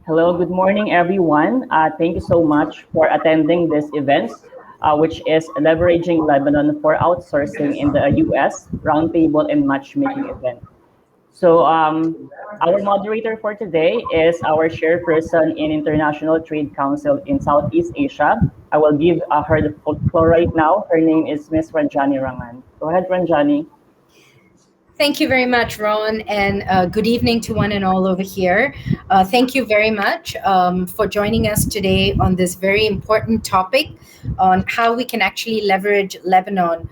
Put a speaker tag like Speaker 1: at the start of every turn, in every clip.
Speaker 1: Hello, good morning, everyone. Thank you so much for attending this event, which is Leveraging Lebanon for Outsourcing in the U.S. Roundtable and Matchmaking event. So our moderator for today is our chairperson in International Trade Council in Southeast Asia. I will give her the floor right now. Her name is Ms. Ranjani Rangan. Go ahead, Ranjani.
Speaker 2: Thank you very much, Ron, and good evening to one and all over here. Thank you very much for joining us today on this very important topic on how we can actually leverage Lebanon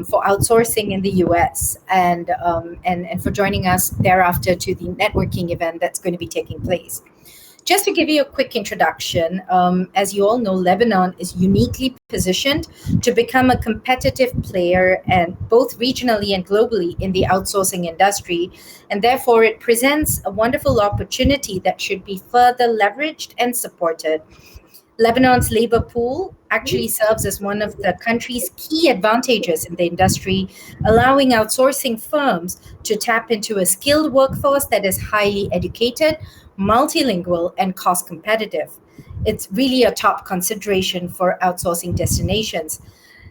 Speaker 2: for outsourcing in the US, and for joining us thereafter to the networking event that's going to be taking place. Just to give you a quick introduction, as you all know, Lebanon is uniquely positioned to become a competitive player, and both regionally and globally, in the outsourcing industry. And therefore, it presents a wonderful opportunity that should be further leveraged and supported. Lebanon's labor pool actually serves as one of the country's key advantages in the industry, allowing outsourcing firms to tap into a skilled workforce that is highly educated, multilingual, and cost competitive. It's really a top consideration for outsourcing destinations.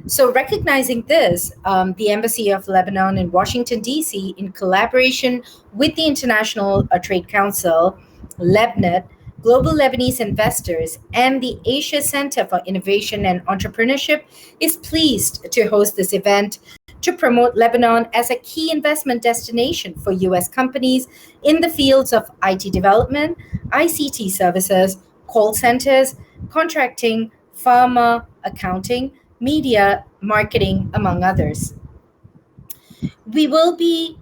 Speaker 2: So, recognizing this, the Embassy of Lebanon in Washington, D.C., in collaboration with the International Trade Council, LebNet, Global Lebanese Investors, and the Asia Center for Innovation and Entrepreneurship, is pleased to host this event to promote Lebanon as a key investment destination for U.S. companies in the fields of IT development, ICT services, call centers, contracting, pharma, accounting, media, marketing, among others. You will be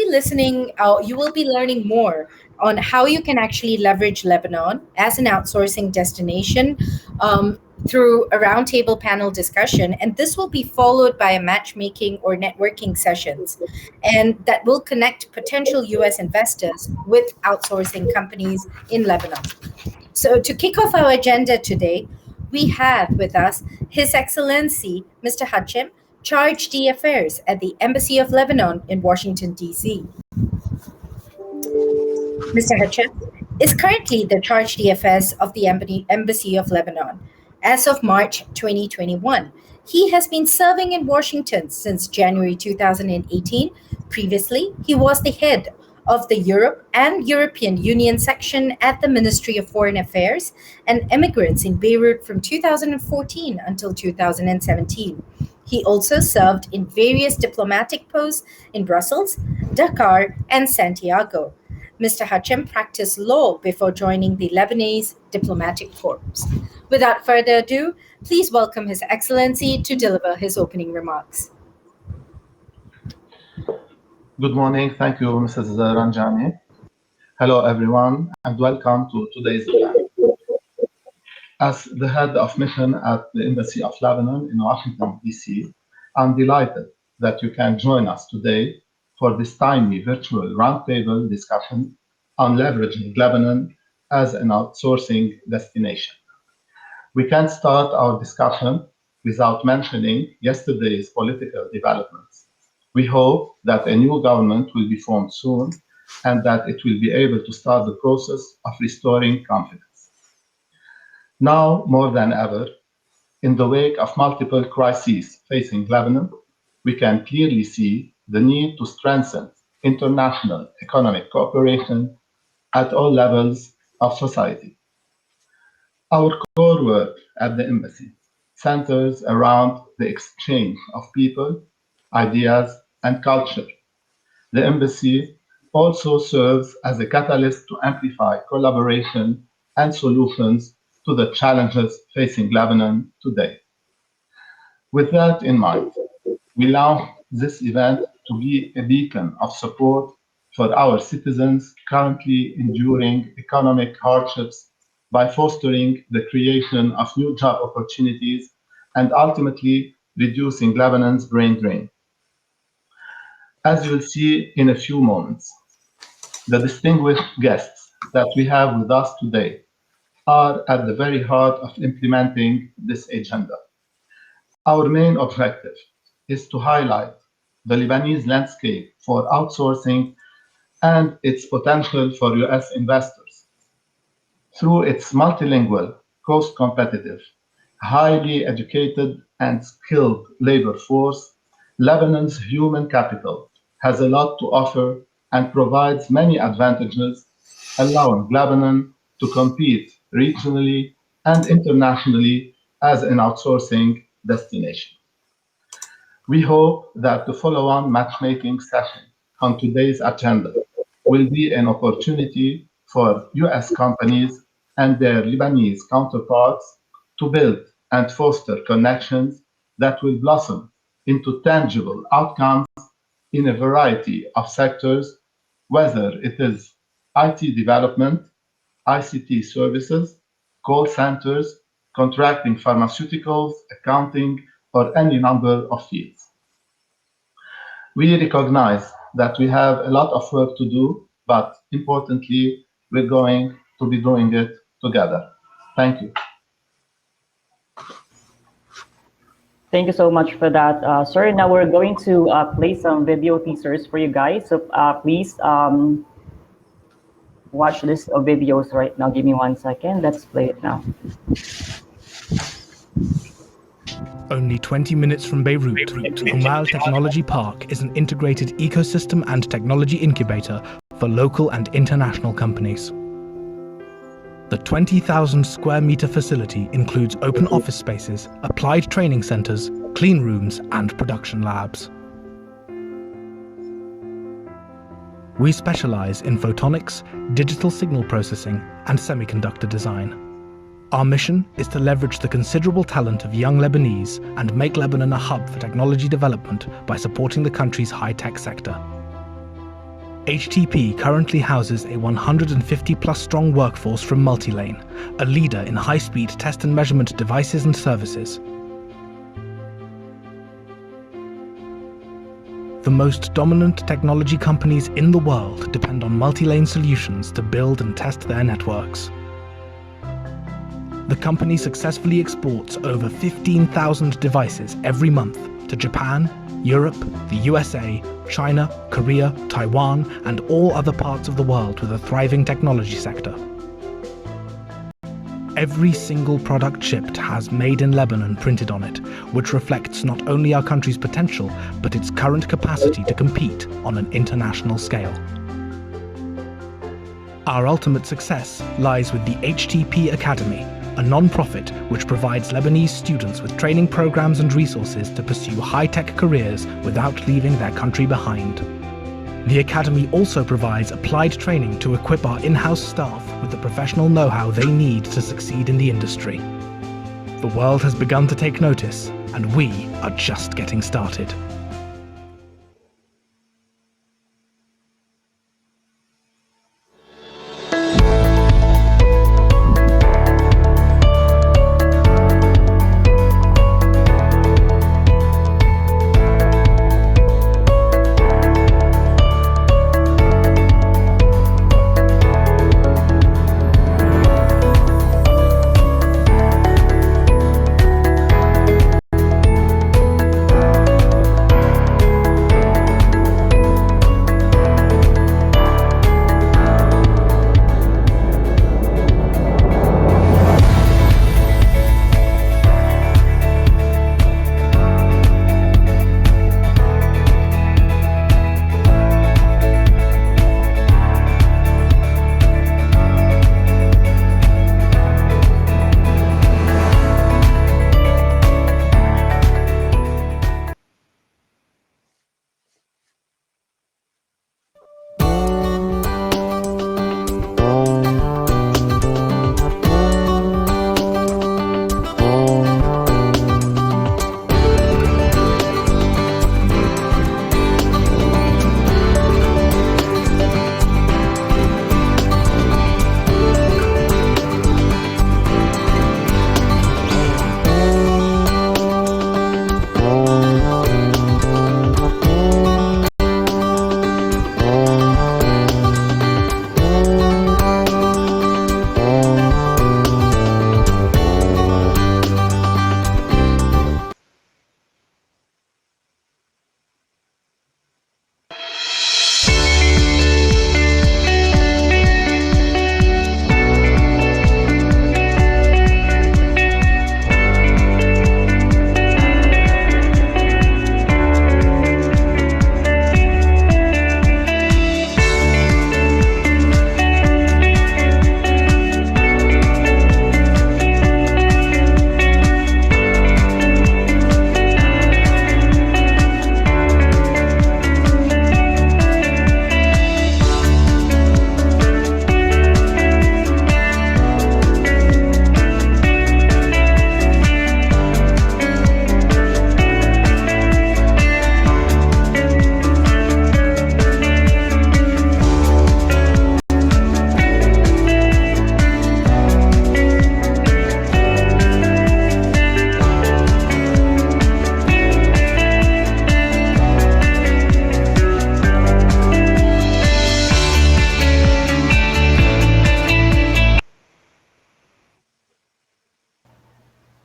Speaker 2: listening, you will be learning more on how you can actually leverage Lebanon as an outsourcing destination through a roundtable panel discussion, and this will be followed by a matchmaking or networking sessions, and that will connect potential US investors with outsourcing companies in Lebanon. So, to kick off our agenda today, we have with us His Excellency Mr. Hachim, Charge d'Affaires at the Embassy of Lebanon in Washington, D.C. Mr. Hachim is currently the Charge d'Affaires of the Embassy of Lebanon. As of March 2021, he has been serving in Washington since January 2018. Previously, he was the head of the Europe and European Union section at the Ministry of Foreign Affairs and Immigrants in Beirut from 2014 until 2017. He also served in various diplomatic posts in Brussels, Dakar, and Santiago. Mr. Hachem practiced law before joining the Lebanese Diplomatic Corps. Without further ado, please welcome His Excellency to deliver his opening remarks.
Speaker 3: Good morning. Thank you, Mrs. Ranjani. Hello, everyone, and welcome to today's event. As the head of mission at the Embassy of Lebanon in Washington, D.C., I'm delighted that you can join us today for this timely virtual roundtable discussion on leveraging Lebanon as an outsourcing destination. We can't start our discussion without mentioning yesterday's political developments. We hope that a new government will be formed soon and that it will be able to start the process of restoring confidence. Now, more than ever, in the wake of multiple crises facing Lebanon, we can clearly see the need to strengthen international economic cooperation at all levels of society. Our core work at the Embassy centers around the exchange of people, ideas, and culture. The Embassy also serves as a catalyst to amplify collaboration and solutions to the challenges facing Lebanon today. With that in mind, we launched this event to be a beacon of support for our citizens currently enduring economic hardships by fostering the creation of new job opportunities and ultimately reducing Lebanon's brain drain. As you will see in a few moments, the distinguished guests that we have with us today are at the very heart of implementing this agenda. Our main objective is to highlight the Lebanese landscape for outsourcing and its potential for US investors. Through its multilingual, cost-competitive, highly educated and skilled labor force, Lebanon's human capital has a lot to offer and provides many advantages, allowing Lebanon to compete regionally and internationally as an outsourcing destination. We hope that the follow-on matchmaking session on today's agenda will be an opportunity for US companies and their Lebanese counterparts to build and foster connections that will blossom into tangible outcomes in a variety of sectors, whether it is IT development, ICT services, call centers, contracting pharmaceuticals, accounting, or any number of fields. We recognize that we have a lot of work to do, but importantly, we're going to be doing it together. Thank you.
Speaker 1: Thank you so much for that, sir. Now we're going to play some video teasers for you guys. So please watch these videos right now. Give me 1 second. Let's play it now.
Speaker 4: Only 20 minutes from Beirut, Umal Technology Park is an integrated ecosystem and technology incubator for local and international companies. The 20,000 square meter facility includes open office spaces, applied training centers, clean rooms, and production labs. We specialize in photonics, digital signal processing, and semiconductor design. Our mission is to leverage the considerable talent of young Lebanese and make Lebanon a hub for technology development by supporting the country's high-tech sector. HTP currently houses a 150-plus strong workforce from Multilane, a leader in high-speed test and measurement devices and services. The most dominant technology companies in the world depend on Multilane solutions to build and test their networks. The company successfully exports over 15,000 devices every month to Japan, Europe, the USA, China, Korea, Taiwan, and all other parts of the world with a thriving technology sector. Every single product shipped has "Made in Lebanon" printed on it, which reflects not only our country's potential, but its current capacity to compete on an international scale. Our ultimate success lies with the HTP Academy, a non-profit which provides Lebanese students with training programs and resources to pursue high-tech careers without leaving their country behind. The Academy also provides applied training to equip our in-house staff with the professional know-how they need to succeed in the industry. The world has begun to take notice, and we are just getting started.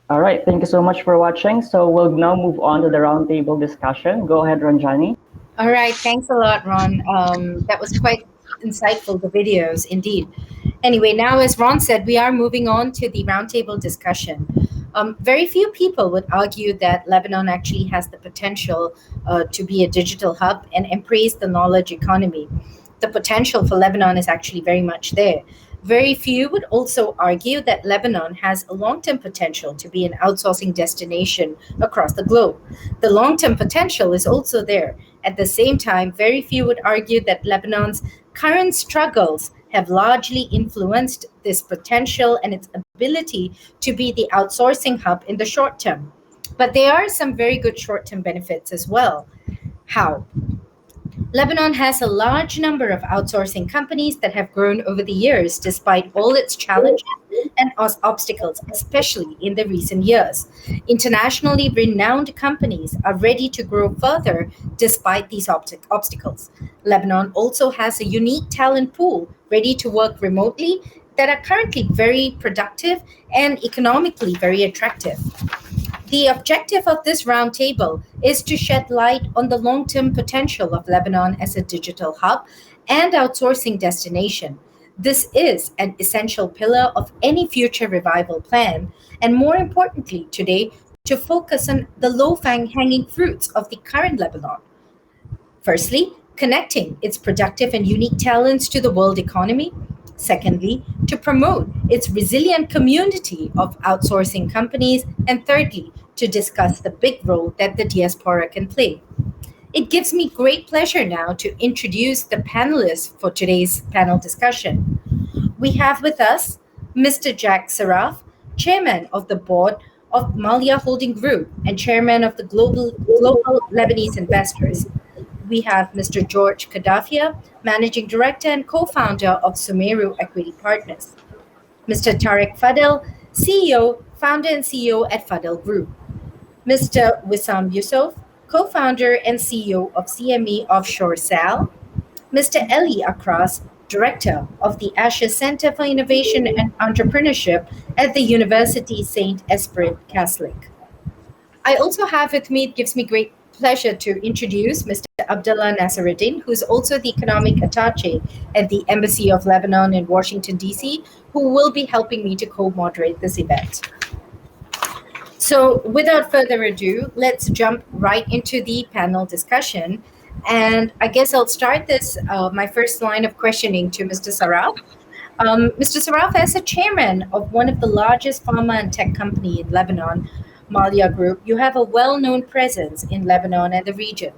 Speaker 1: All right, thank you so much for watching. So we'll now move on to the roundtable discussion. Go ahead, Ranjani.
Speaker 2: All right, thanks a lot, Ron. That was quite insightful, the videos, indeed. Anyway, now, as Ron said, we are moving on to the roundtable discussion. Very few people would argue that Lebanon actually has the potential to be a digital hub and embrace the knowledge economy. The potential for Lebanon is actually very much there. Very few would also argue that Lebanon has a long term potential to be an outsourcing destination across the globe. The long term potential is also there. At the same time, very few would argue that Lebanon's current struggles have largely influenced this potential and its ability to be the outsourcing hub in the short term. But there are some very good short term benefits as well. How? Lebanon has a large number of outsourcing companies that have grown over the years despite all its challenges and obstacles, especially in the recent years. Internationally renowned companies are ready to grow further despite these obstacles. Lebanon also has a unique talent pool ready to work remotely that are currently very productive and economically very attractive. The objective of this roundtable is to shed light on the long term potential of Lebanon as a digital hub and outsourcing destination. This is an essential pillar of any future revival plan, and more importantly, today, to focus on the low hanging fruits of the current Lebanon. Firstly, connecting its productive and unique talents to the world economy. Secondly, to promote its resilient community of outsourcing companies. And thirdly, to discuss the big role that the diaspora can play. It gives me great pleasure now to introduce the panelists for today's panel discussion. We have with us Mr. Jack Saraf, Chairman of the Board of Malia Holding Group and Chairman of the Global Lebanese Investors. We have Mr. George Kadafia, Managing Director and Co-founder of Sumeru Equity Partners. Mr. Tarek Fadel, CEO, Founder and CEO at Fadel Group. Mr. Wissam Yusuf, Co-founder and CEO of CME Offshore Sal. Mr. Eli Akras, Director of the Asher Center for Innovation and Entrepreneurship at the University St. Esprit Catholic. I also have with me, it gives me great pleasure to introduce Mr. Abdullah Nasseruddin, who's also the economic attaché at the Embassy of Lebanon in Washington, D.C., who will be helping me to co-moderate this event. So without further ado, let's jump right into the panel discussion. And I guess I'll start this, my first line of questioning to Mr. Saraf. Mr. Saraf, as a chairman of one of the largest pharma and tech company in Lebanon, Malia Group, you have a well-known presence in Lebanon and the region.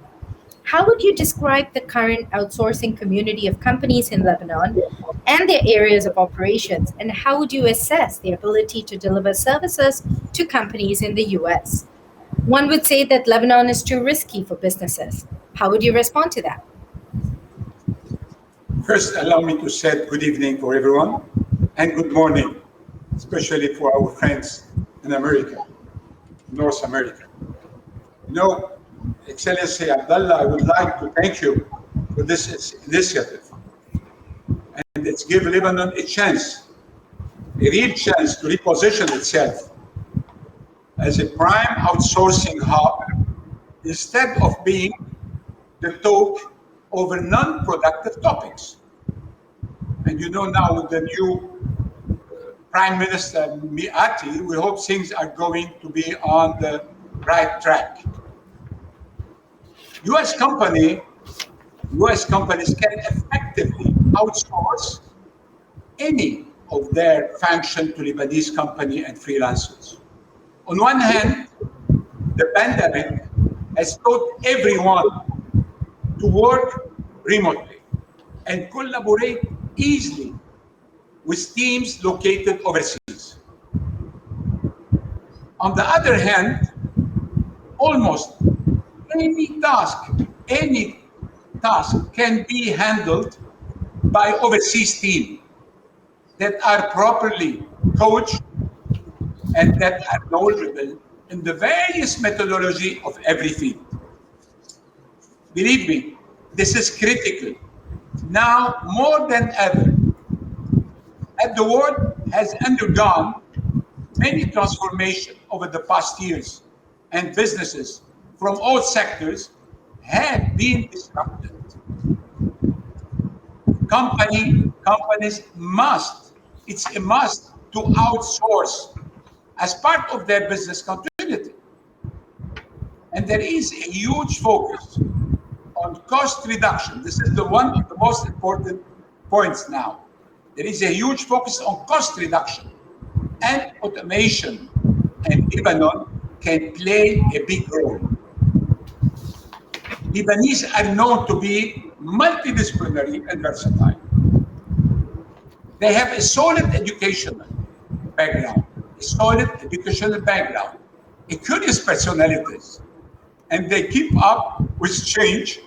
Speaker 2: How would you describe the current outsourcing community of companies in Lebanon and their areas of operations, and how would you assess their ability to deliver services to companies in the US? One would say that Lebanon is too risky for businesses. How would you respond to that?
Speaker 5: First, allow me to say good evening for everyone and good morning, especially for our friends in America, North America. You know, Excellency Abdullah, I would like to thank you for this initiative. And it's give Lebanon a chance, a real chance to reposition itself as a prime outsourcing hub instead of being the talk over non-productive topics. And you know, now with the new Prime Minister Miati, we hope things are going to be on the right track. US companies can effectively outsource any of their function to Lebanese company and freelancers. On one hand, the pandemic has taught everyone to work remotely and collaborate easily with teams located overseas. On the other hand, almost any task can be handled by overseas teams that are properly coached and that are knowledgeable in the various methodology of every field. Believe me, this is critical now more than ever, as the world has undergone many transformations over the past years, and businesses from all sectors have been disrupted. Companies must, it's a must to outsource as part of their business continuity. And there is a huge focus on cost reduction. This is the one of the most important points now. There is a huge focus on cost reduction and automation, and Lebanon can play a big role. Lebanese are known to be multidisciplinary and versatile. They have a solid educational background, a curious personalities, and they keep up with change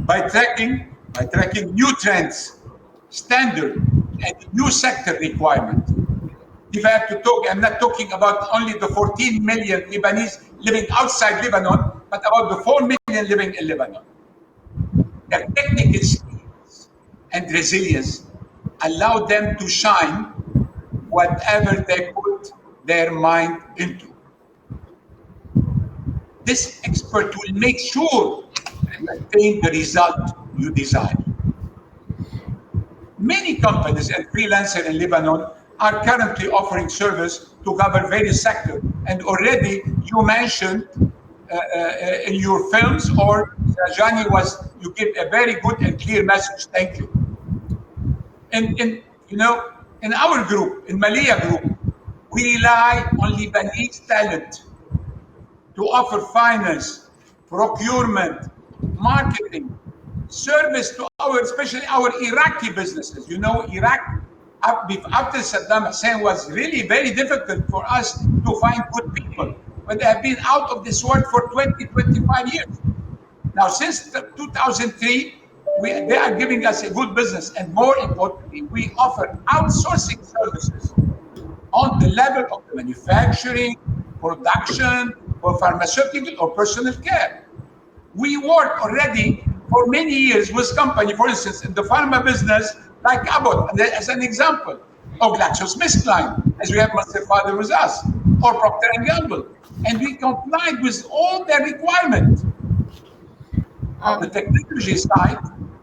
Speaker 5: by tracking new trends, standard, and new sector requirement. If I have to talk, I'm not talking about only the 14 million Lebanese living outside Lebanon, but about the 4 million living in Lebanon. Their technical skills and resilience allow them to shine whatever they put their mind into. This expert will make sure you attain the result you desire. Many companies and freelancers in Lebanon are currently offering service to cover various sectors. And already you mentioned in your films, or Rajani you give a very good and clear message. Thank you. In our group, in Malia Group, we rely on Lebanese talent to offer finance, procurement, marketing, service to especially our Iraqi businesses. Iraq, after Saddam Hussein, was really very difficult for us to find good people. But they have been out of this world for 20, 25 years. Now, since 2003, they are giving us a good business. And more importantly, we offer outsourcing services on the level of the manufacturing, production, or pharmaceutical or personal care. We work already for many years with companies, for instance, in the pharma business, like Abbott, as an example, or GlaxoSmithKline, as we have Master Father with us, or Procter & Gamble. And we complied with all their requirements. On the technology side,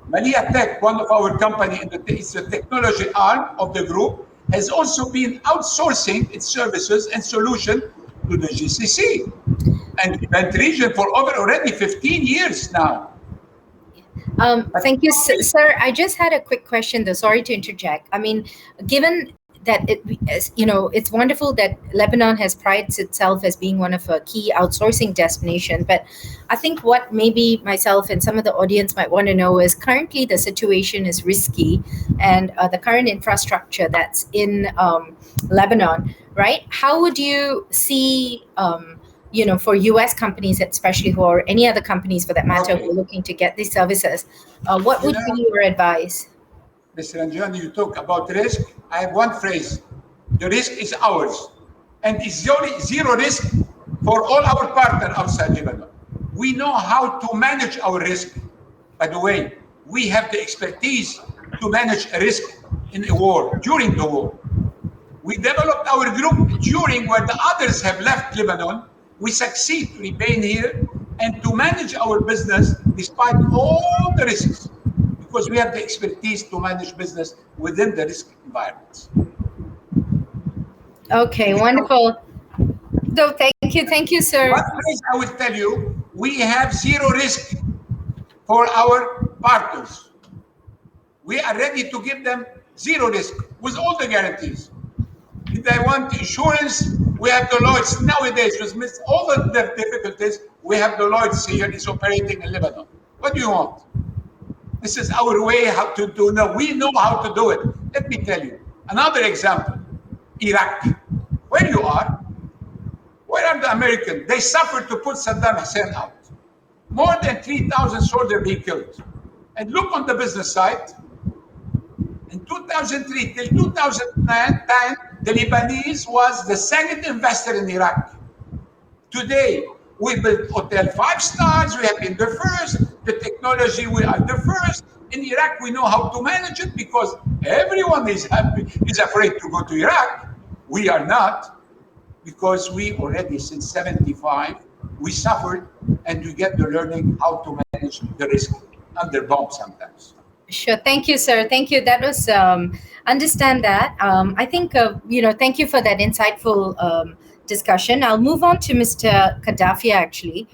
Speaker 5: Malia Tech, one of our company, it's the technology arm of the group, has also been outsourcing its services and solution to the GCC and event region for over already 15 years now.
Speaker 2: Thank you, sir. I just had a quick question, though. Sorry to interject. I mean, given that it's wonderful that Lebanon has prided itself as being one of a key outsourcing destination, but I think what maybe myself and some of the audience might want to know is currently the situation is risky, and the current infrastructure that's in Lebanon, right? How would you see for U.S. companies, especially, or any other companies for that matter, who are looking to get these services, what would be your advice?
Speaker 5: Mr. Anjani, you talk about risk. I have one phrase. The risk is ours. And it's zero risk for all our partners outside Lebanon. We know how to manage our risk. By the way, we have the expertise to manage risk in a war, during the war. We developed our group during where the others have left Lebanon. We succeed to remain here and to manage our business despite all the risks, because we have the expertise to manage business within the risk environments.
Speaker 2: Okay, wonderful. So thank you, sir.
Speaker 5: One place I will tell you, we have zero risk for our partners. We are ready to give them zero risk with all the guarantees. If they want insurance, we have Deloitte nowadays. With all the difficulties, we have Deloitte here is operating in Lebanon. What do you want? This is our way how to do. No, we know how to do it. Let me tell you another example. Iraq, where you are, where are the Americans? They suffered to put Saddam Hussein out. More than 3,000 soldiers being killed. And look on the business side. In 2003 till 2009, the Lebanese was the second investor in Iraq. Today, we built hotel 5 stars. We have been the first. The technology, we are the first. In Iraq, we know how to manage it because everyone is afraid to go to Iraq. We are not. because we already, since 75, we suffered and we get the learning how to manage the risk under bomb sometimes.
Speaker 2: Sure. Thank you, sir. Thank you. That was understand that. I think thank you for that insightful discussion. I'll move on to Mr. Gaddafi. Actually,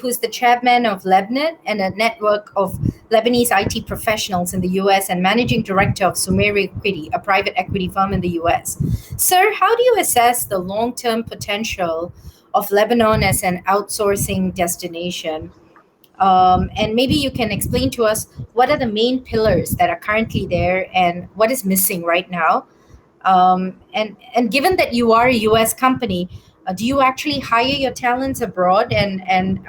Speaker 2: who's the chairman of LebNet and a network of Lebanese IT professionals in the U.S. and managing director of Sumer Equity, a private equity firm in the U.S. Sir, how do you assess the long-term potential of Lebanon as an outsourcing destination? And maybe you can explain to us what are the main pillars that are currently there and what is missing right now. And given that you are a U.S. company, do you actually hire your talents abroad? And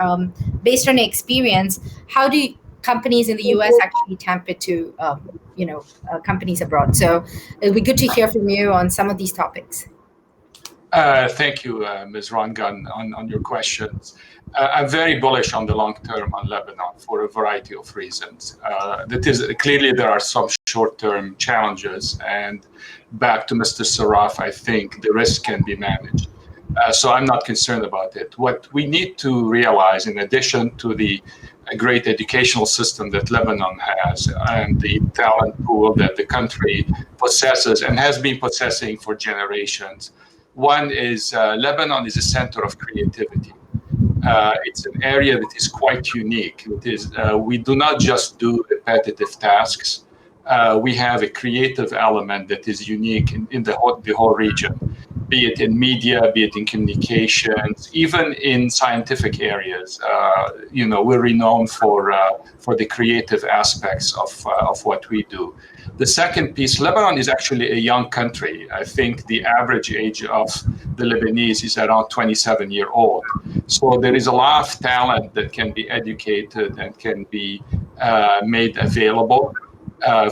Speaker 2: based on your experience, how do companies in the U.S. actually tap into companies abroad? So it'll be good to hear from you on some of these topics.
Speaker 6: Thank you, Ms. Rangan, on your questions. I'm very bullish on the long term on Lebanon for a variety of reasons. That is, clearly there are some short-term challenges, and back to Mr. Saraf, I think the risk can be managed. So I'm not concerned about it. What we need to realize, in addition to the great educational system that Lebanon has and the talent pool that the country possesses and has been possessing for generations, one is Lebanon is a center of creativity. It's an area that is quite unique. It is, we do not just do repetitive tasks. We have a creative element that is unique in the whole region, be it in media, be it in communications, even in scientific areas. We're renowned for the creative aspects of what we do. The second piece, Lebanon is actually a young country. I think the average age of the Lebanese is around 27-year-old. So there is a lot of talent that can be educated and can be made available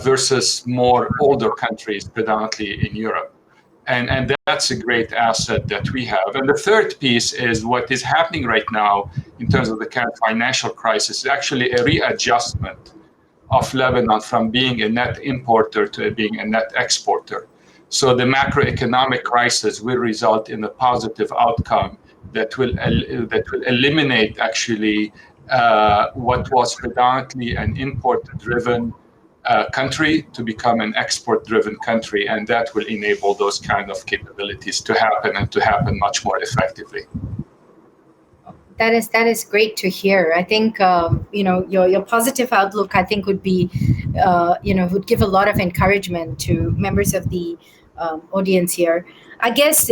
Speaker 6: versus more older countries, predominantly in Europe. And that's a great asset that we have. And the third piece is what is happening right now in terms of the current financial crisis is actually a readjustment of Lebanon from being a net importer to being a net exporter. So the macroeconomic crisis will result in a positive outcome that will eliminate actually what was predominantly an import-driven country to become an export-driven country, and that will enable those kind of capabilities to happen and to happen much more effectively.
Speaker 2: That is great to hear. I think your positive outlook, I think, would be would give a lot of encouragement to members of the audience here. I guess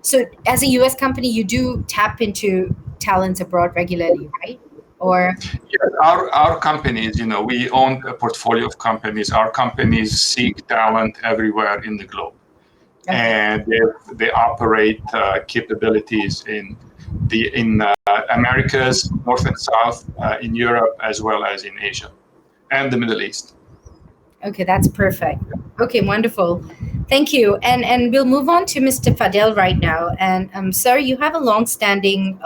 Speaker 2: so. As a U.S. company, you do tap into talents abroad regularly, right? Or
Speaker 6: our companies, we own a portfolio of companies. Our companies seek talent everywhere in the globe, and they operate capabilities in Americas, North and South, in Europe, as well as in Asia and the Middle East.
Speaker 2: Okay, that's perfect. Okay, wonderful. Thank you. And we'll move on to Mr. Fadel right now. And sir, you have a long-standing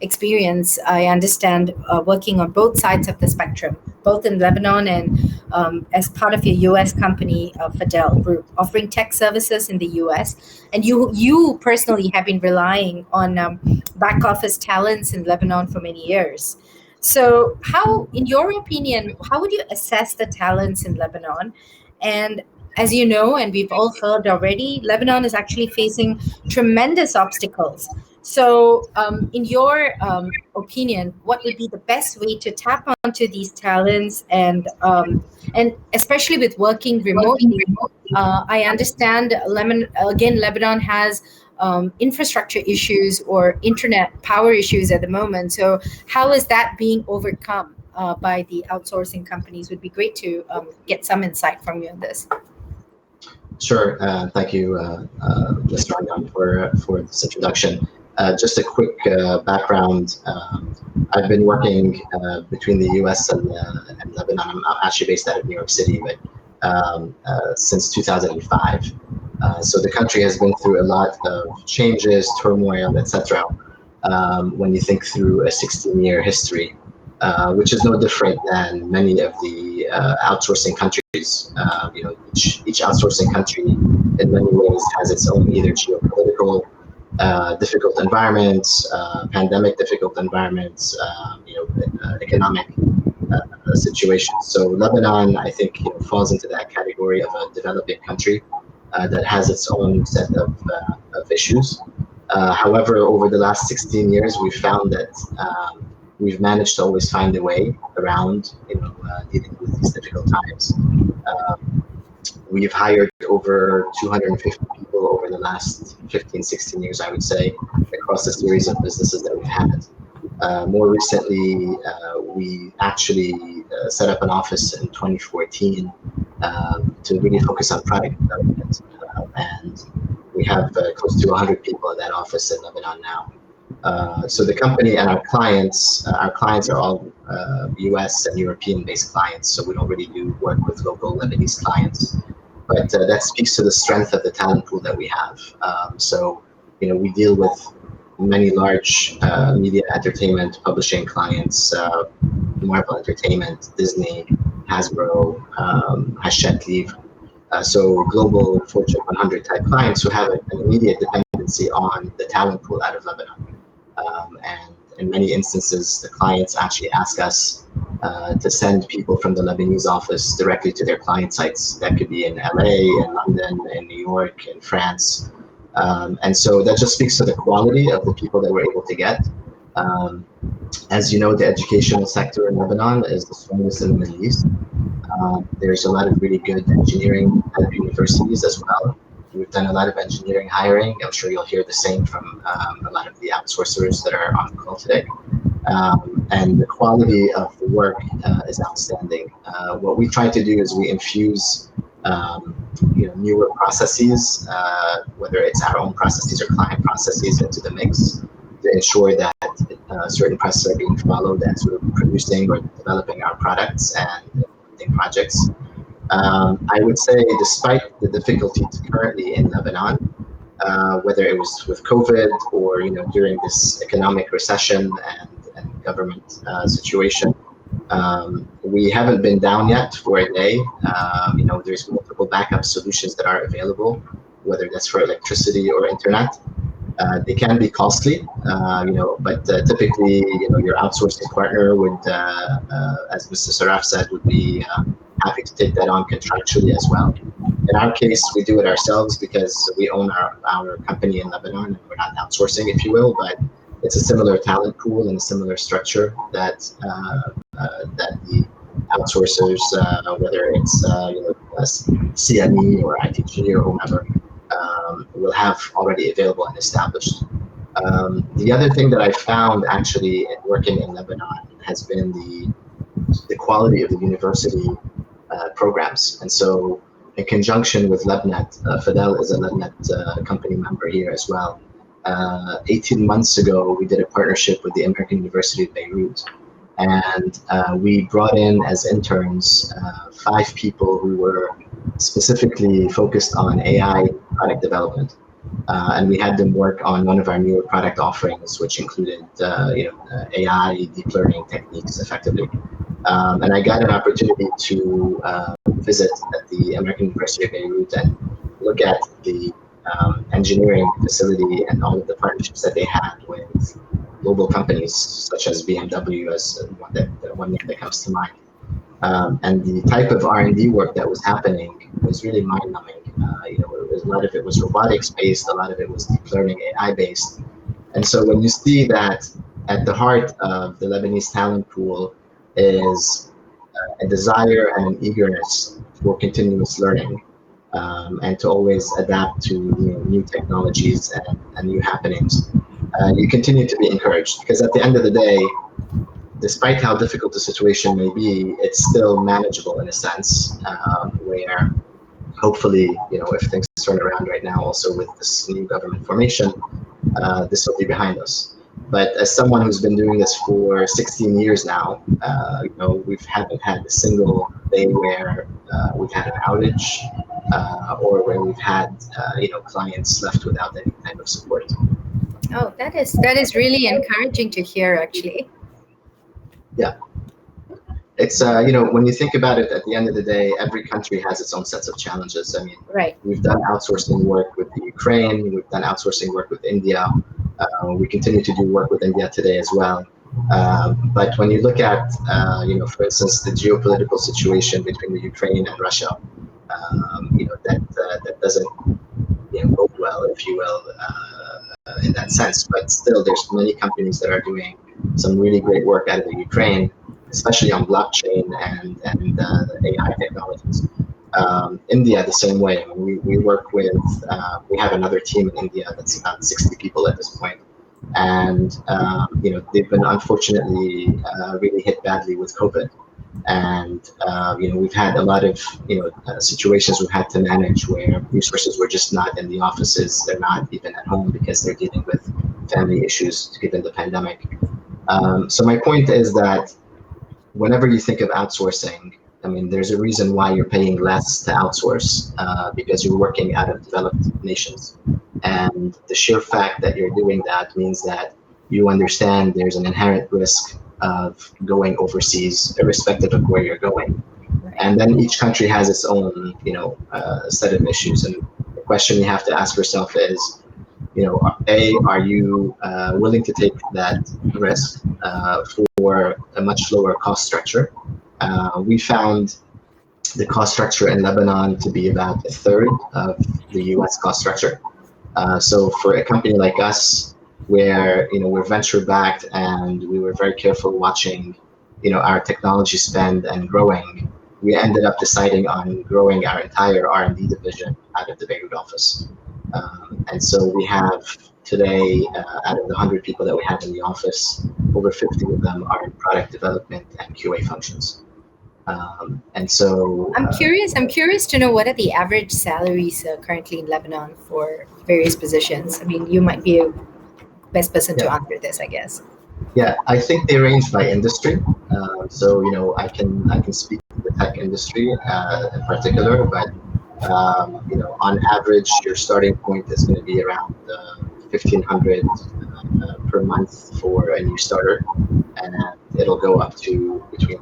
Speaker 2: experience, I understand, working on both sides of the spectrum, both in Lebanon and as part of your U.S. company, Fadel Group, offering tech services in the U.S. And you personally have been relying on back office talents in Lebanon for many years. So how, in your opinion, how would you assess the talents in Lebanon? And as you know, and we've all heard already, Lebanon is actually facing tremendous obstacles. So in your opinion, what would be the best way to tap onto these talents and especially with working remotely? I understand Lebanon has infrastructure issues or internet power issues at the moment. So how is that being overcome by the outsourcing companies? Would be great to get some insight from you on this.
Speaker 7: Sure. Thank you, Mr. Rangan, for this introduction. Just a quick background. I've been working between the U.S. and Lebanon. I'm actually based out of New York City, but since 2005. So the country has been through a lot of changes, turmoil, etc. When you think through a 16-year history, which is no different than many of the outsourcing countries. Each outsourcing country, in many ways, has its own either geopolitical difficult environments, pandemic difficult environments, economic situations. So Lebanon, I think, falls into that category of a developing country that has its own set of issues. However, over the last 16 years, we've found that we've managed to always find a way around, dealing with these difficult times. We've hired over 250 people over the last 15, 16 years, I would say, across a series of businesses that we've had. More recently, we actually set up an office in 2014 to really focus on product development. And we have close to 100 people in that office in Lebanon now. So the company and our clients are all US and European-based clients, so we don't really do work with local Lebanese clients. But that speaks to the strength of the talent pool that we have. So, we deal with many large media entertainment publishing clients, Marvel Entertainment, Disney, Hasbro, Hachette Livre. So global Fortune 100 type clients who have an immediate dependency on the talent pool out of Lebanon. And in many instances, the clients actually ask us to send people from the Lebanese office directly to their client sites. That could be in LA, in London, in New York, in France. And so that just speaks to the quality of the people that we're able to get. As you know, the educational sector in Lebanon is the strongest in the Middle East. There's a lot of really good engineering universities as well. We've done a lot of engineering hiring. I'm sure you'll hear the same from a lot of the outsourcers that are on the call today. And the quality of the work is outstanding. What we try to do is we infuse newer processes, whether it's our own processes or client processes, into the mix to ensure that certain processes are being followed as we're producing or developing our products and implementing projects. I would say, despite the difficulties currently in Lebanon, whether it was with COVID or during this economic recession and government situation, we haven't been down yet for a day. There's multiple backup solutions that are available, whether that's for electricity or internet. They can be costly, but typically, your outsourcing partner would, as Mr. Saraf said, would be happy to take that on contractually as well. In our case, we do it ourselves because we own our company in Lebanon, and we're not outsourcing, if you will, but it's a similar talent pool and a similar structure that the outsourcers, whether it's CME or ITG or whomever, will have already available and established. The other thing that I found actually in working in Lebanon has been the quality of the university programs. And so in conjunction with LebNet, Fidel is a LebNet company member here as well. 18 months ago, we did a partnership with the American University of Beirut. And we brought in as interns 5 people who were specifically focused on AI product development. And we had them work on one of our newer product offerings, which included AI deep learning techniques effectively. And I got an opportunity to visit at the American University of Beirut and look at the engineering facility and all of the partnerships that they had with global companies such as BMW as one name that comes to mind. And the type of R&D work that was happening was really mind-numbing. A lot of it was robotics-based, a lot of it was deep learning AI-based. And so when you see that at the heart of the Lebanese talent pool is a desire and an eagerness for continuous learning, and to always adapt to new technologies and new happenings, you continue to be encouraged, because at the end of the day, despite how difficult the situation may be, it's still manageable in a sense, where hopefully, if things turn around right now, also with this new government formation, this will be behind us. But as someone who's been doing this for 16 years now, we haven't had a single day where we've had an outage, or where we've had clients left without any type of support.
Speaker 2: Oh, that is really encouraging to hear, actually.
Speaker 7: Yeah. It's when you think about it, at the end of the day, every country has its own sets of challenges. I mean,
Speaker 2: Right.
Speaker 7: we've done outsourcing work with the Ukraine, we've done outsourcing work with India. We continue to do work with India today as well. But when you look at, for instance, the geopolitical situation between the Ukraine and Russia, that doesn't bode well, if you will, in that sense. But still, there's many companies that are doing some really great work out of the Ukraine, especially on blockchain and AI technologies. India, the same way. I mean, we work with, we have another team in India that's about 60 people at this point. And, they've been unfortunately really hit badly with COVID. And, we've had a lot of, situations we've had to manage where resources were just not in the offices. They're not even at home because they're dealing with family issues given the pandemic. So my point is that whenever you think of outsourcing, I mean, there's a reason why you're paying less to outsource because you're working out of developed nations. And the sheer fact that you're doing that means that you understand there's an inherent risk of going overseas, irrespective of where you're going. And then each country has its own, set of issues. And the question you have to ask yourself is, are you willing to take that risk for a much lower cost structure? We found the cost structure in Lebanon to be about a third of the US cost structure. So for a company like us, where we're venture backed and we were very careful watching our technology spend and growing, we ended up deciding on growing our entire R&D division out of the Beirut office. And so we have today, out of the 100 people that we have in the office, over 50 of them are in product development and QA functions. And so
Speaker 2: I'm curious to know, what are the average salaries currently in Lebanon for various positions? I mean, you might be a best person to answer this, I guess.
Speaker 7: Yeah, I think they range by industry. So I can speak to the tech industry in particular, but on average, your starting point is going to be around 1,500 per month for a new starter, and it'll go up to between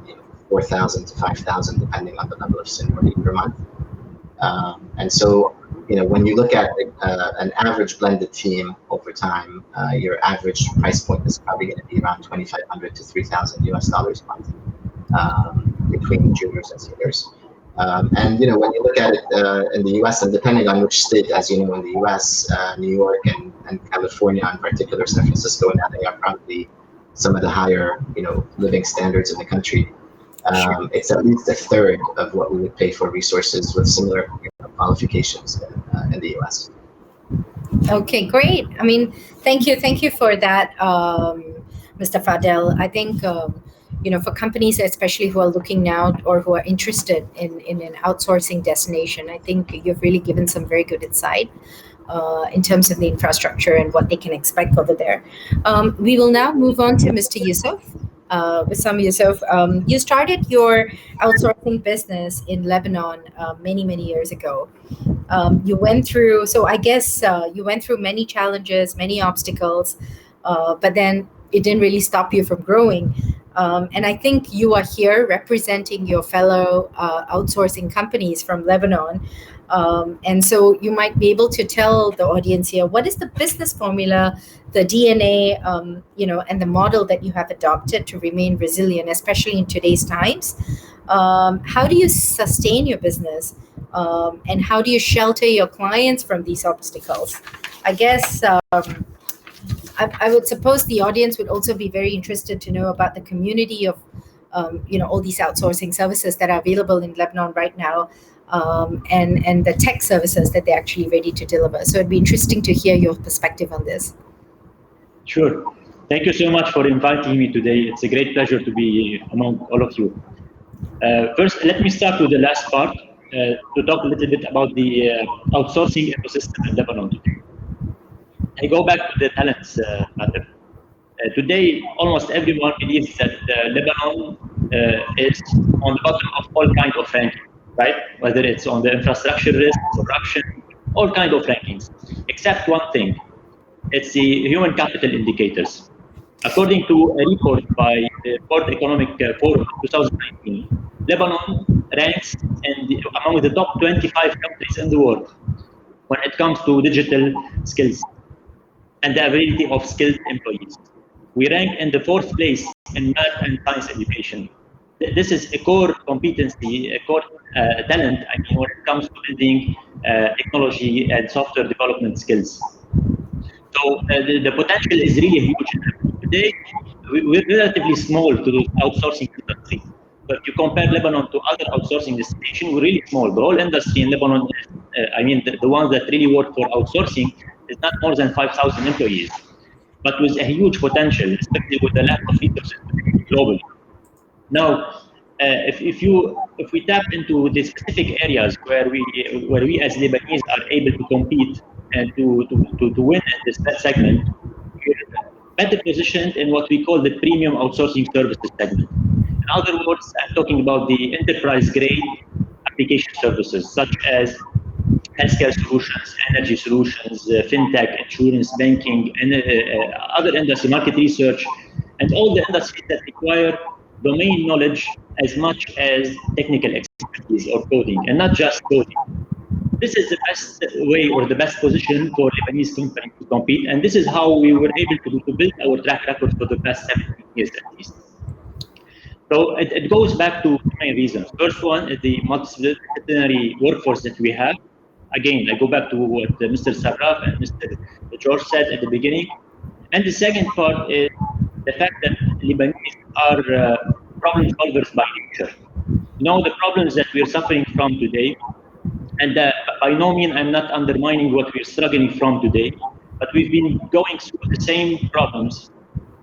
Speaker 7: 4,000 to 5,000 depending on the level of seniority per month. And so when you look at an average blended team over time, your average price point is probably going to be around 2,500 to 3,000 US dollars a month between juniors and seniors. And when you look at it in the US, and depending on which state, as you know, in the US, New York and California in particular, San Francisco and LA are probably some of the higher living standards in the country. It's at least a third of what we would pay for resources with similar qualifications in the US.
Speaker 2: Okay, great. I mean, thank you for that, Mr. Fadel. I think for companies especially who are looking now or who are interested in an outsourcing destination, I think you've really given some very good insight in terms of the infrastructure and what they can expect over there. We will now move on to Mr. Yusuf. Wissam Yusuf, you started your outsourcing business in Lebanon many years ago. You went through, so I guess you went through many challenges, many obstacles, but then it didn't really stop you from growing. And I think you are here representing your fellow outsourcing companies from Lebanon. And so you might be able to tell the audience here, what is the business formula, the DNA, and the model that you have adopted to remain resilient, especially in today's times? How do you sustain your business? And how do you shelter your clients from these obstacles? I guess I would suppose the audience would also be very interested to know about the community of all these outsourcing services that are available in Lebanon right now, and the tech services that they're actually ready to deliver. So it'd be interesting to hear your perspective on this.
Speaker 8: Sure. Thank you so much for inviting me today. It's a great pleasure to be among all of you. First, let me start with the last part to talk a little bit about the outsourcing ecosystem in Lebanon today. I go back to the talents matter. Today, almost everyone believes that Lebanon is on the bottom of all kinds of rankings, right? Whether it's on the infrastructure risk, corruption, all kinds of rankings, except one thing. It's the human capital indicators. According to a report by the World Economic Forum 2019, Lebanon ranks among the top 25 countries in the world when it comes to digital skills and the availability of skilled employees. We rank in the 4th place in math and science education. This is a core competency, a core talent, when it comes to building technology and software development skills. So the potential is really huge. Today, we're relatively small to the outsourcing industry. But if you compare Lebanon to other outsourcing destinations, we're really small. The whole industry in Lebanon, the ones that really work for outsourcing, is not more than 5,000 employees, but with a huge potential, especially with the lack of resources globally. Now, if we tap into the specific areas where we as Lebanese are able to compete and to win in this segment, we're better positioned in what we call the premium outsourcing services segment. In other words, I'm talking about the enterprise grade application services such as healthcare solutions, energy solutions, fintech, insurance, banking, and other industry, market research, and all the industries that require domain knowledge as much as technical expertise or coding, and not just coding. This is the best way or the best position for Lebanese companies to compete, and this is how we were able to build our track record for the past 17 years at least. So it goes back to many reasons. First one is the multidisciplinary workforce that we have. Again, I go back to what Mr. Sarraf and Mr. George said at the beginning. And the second part is the fact that Lebanese are problem solvers by nature. You know, the problems that we're suffering from today, and by no means I'm not undermining what we're struggling from today, but we've been going through the same problems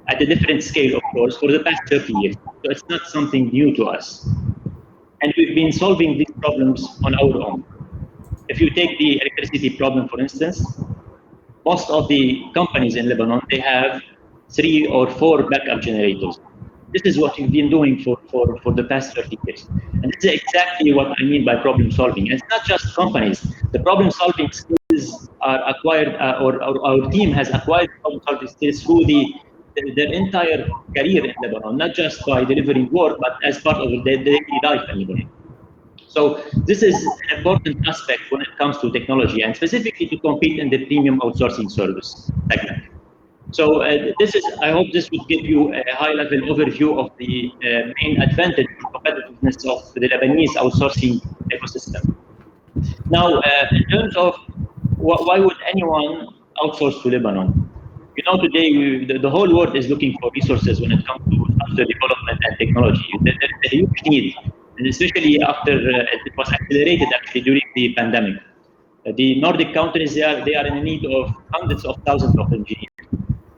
Speaker 8: at a different scale, of course, for the past 30 years. So it's not something new to us. And we've been solving these problems on our own. If you take the electricity problem, for instance, most of the companies in Lebanon, they have 3 or 4 backup generators. This is what we've been doing for the past 30 years. And this is exactly what I mean by problem solving. And it's not just companies. The problem solving skills are acquired, or our team has acquired problem solving skills through their entire career in Lebanon, not just by delivering work, but as part of their daily life in Lebanon. So this is an important aspect when it comes to technology, and specifically to compete in the premium outsourcing service segment. So I hope this would give you a high-level overview of the main advantage and competitiveness of the Lebanese outsourcing ecosystem. Now, in terms of why would anyone outsource to Lebanon? You know, today the whole world is looking for resources when it comes to software development and technology. There is a huge need, and especially after it was accelerated actually during the pandemic. The Nordic countries, they are in need of hundreds of thousands of engineers.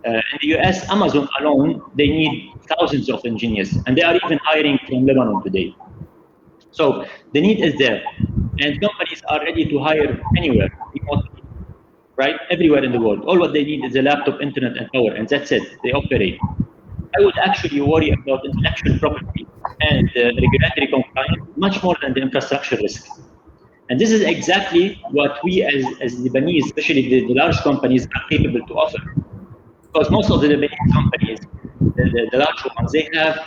Speaker 8: In the US, Amazon alone, they need thousands of engineers, and they are even hiring from Lebanon today. So the need is there, and companies are ready to hire anywhere, remotely, right? Everywhere in the world. All what they need is a laptop, internet, and power, and that's it. They operate. I would actually worry about intellectual property and regulatory compliance much more than the infrastructure risk. And this is exactly what we as Lebanese, especially the large companies, are capable to offer. Because most of the Lebanese companies, the large ones, they have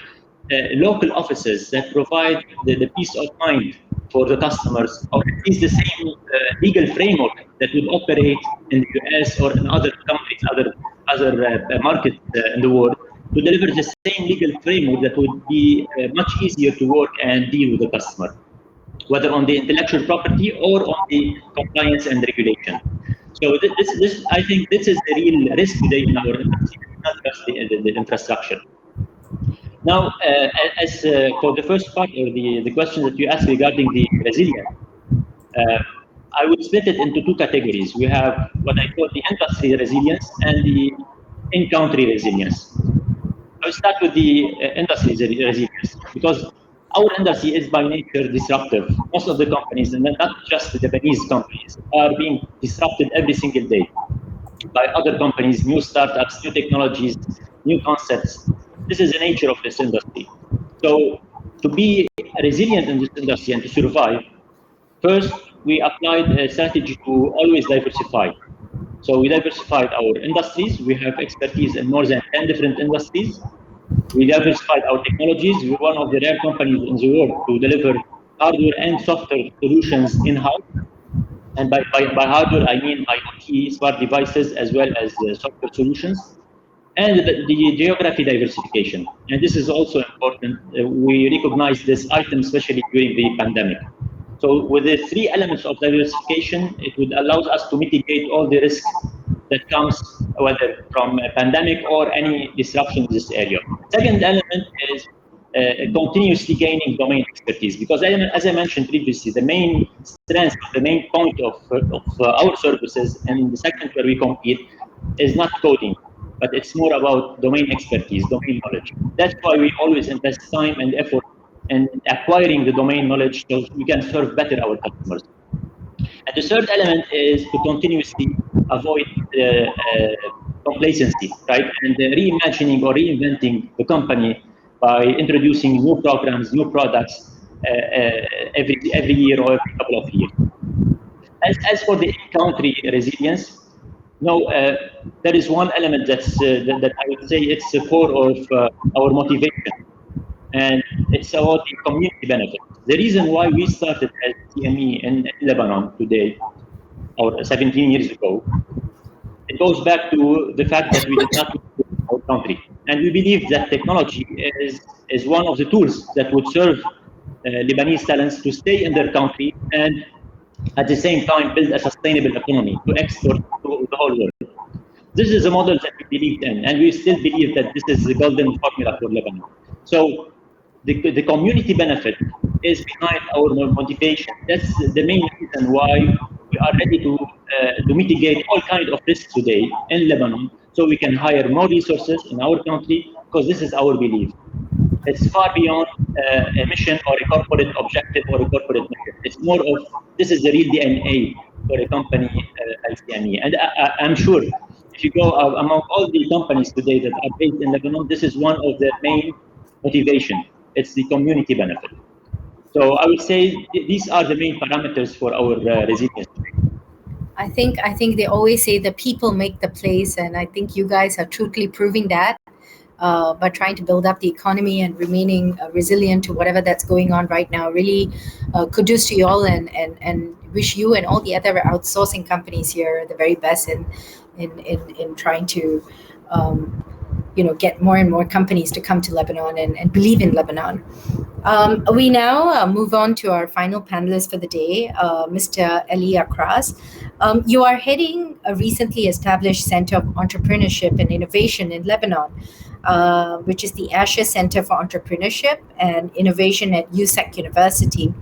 Speaker 8: local offices that provide the peace of mind for the customers, or at least the same legal framework that would operate in the US or in other countries, other markets in the world, to deliver the same legal framework that would be much easier to work and deal with the customer, whether on the intellectual property or on the compliance and regulation. So this I think this is the real risk today in our industry, not just the infrastructure. Now, as for the first part of the question that you asked regarding the resilience, I would split it into 2 categories. We have what I call the industry resilience and the in-country resilience. I will start with the industry resilience, because our industry is by nature disruptive. Most of the companies, and not just the Japanese companies, are being disrupted every single day by other companies, new startups, new technologies, new concepts. This is the nature of this industry. So to be resilient in this industry and to survive, first, we applied a strategy to always diversify. So we diversified our industries. We have expertise in more than 10 different industries. We diversified our technologies. We're one of the rare companies in the world to deliver hardware and software solutions in-house. And by hardware, I mean IoT, smart devices, as well as software solutions. And the geography diversification. And this is also important. We recognize this item, especially during the pandemic. So with the three elements of diversification, it would allow us to mitigate all the risk that comes, whether from a pandemic or any disruption in this area. Second element is continuously gaining domain expertise, because as I mentioned previously, the main strength, the main point of our services and the segment where we compete is not coding, but it's more about domain expertise, domain knowledge. That's why we always invest time and effort in acquiring the domain knowledge so we can serve better our customers. And the third element is to continuously avoid complacency, right? And reimagining or reinventing the company by introducing new programs, new products every year or every couple of years. As for the in-country resilience, no, there is one element that I would say it's the core of our motivation, and it's about the community benefit. The reason why we started as CME in Lebanon today, or 17 years ago, it goes back to the fact that we did not know our country. And we believe that technology is one of the tools that would serve Lebanese talents to stay in their country and at the same time build a sustainable economy to export to the whole world. This is a model that we believed in, and we still believe that this is the golden formula for Lebanon. So the community benefit is behind our motivation. That's the main reason why we are ready to mitigate all kinds of risks today in Lebanon, so we can hire more resources in our country, because this is our belief. It's far beyond a mission or a corporate objective or a corporate mission. It's more of, this is the real DNA for a company like CME. And I'm sure if you go among all the companies today that are based in Lebanon, this is one of their main motivation. It's the community benefit. So I would say these are the main parameters for our resilience.
Speaker 2: I think they always say the people make the place, and I think you guys are truly proving that by trying to build up the economy and remaining resilient to whatever that's going on right now. Really, kudos to you all, and wish you and all the other outsourcing companies here the very best in trying to get more and more companies to come to Lebanon and believe in Lebanon. We now move on to our final panelist for the day, Mr. Ali Akras. You are heading a recently established Center of Entrepreneurship and Innovation in Lebanon, which is the Asher Center for Entrepreneurship and Innovation at USEC University.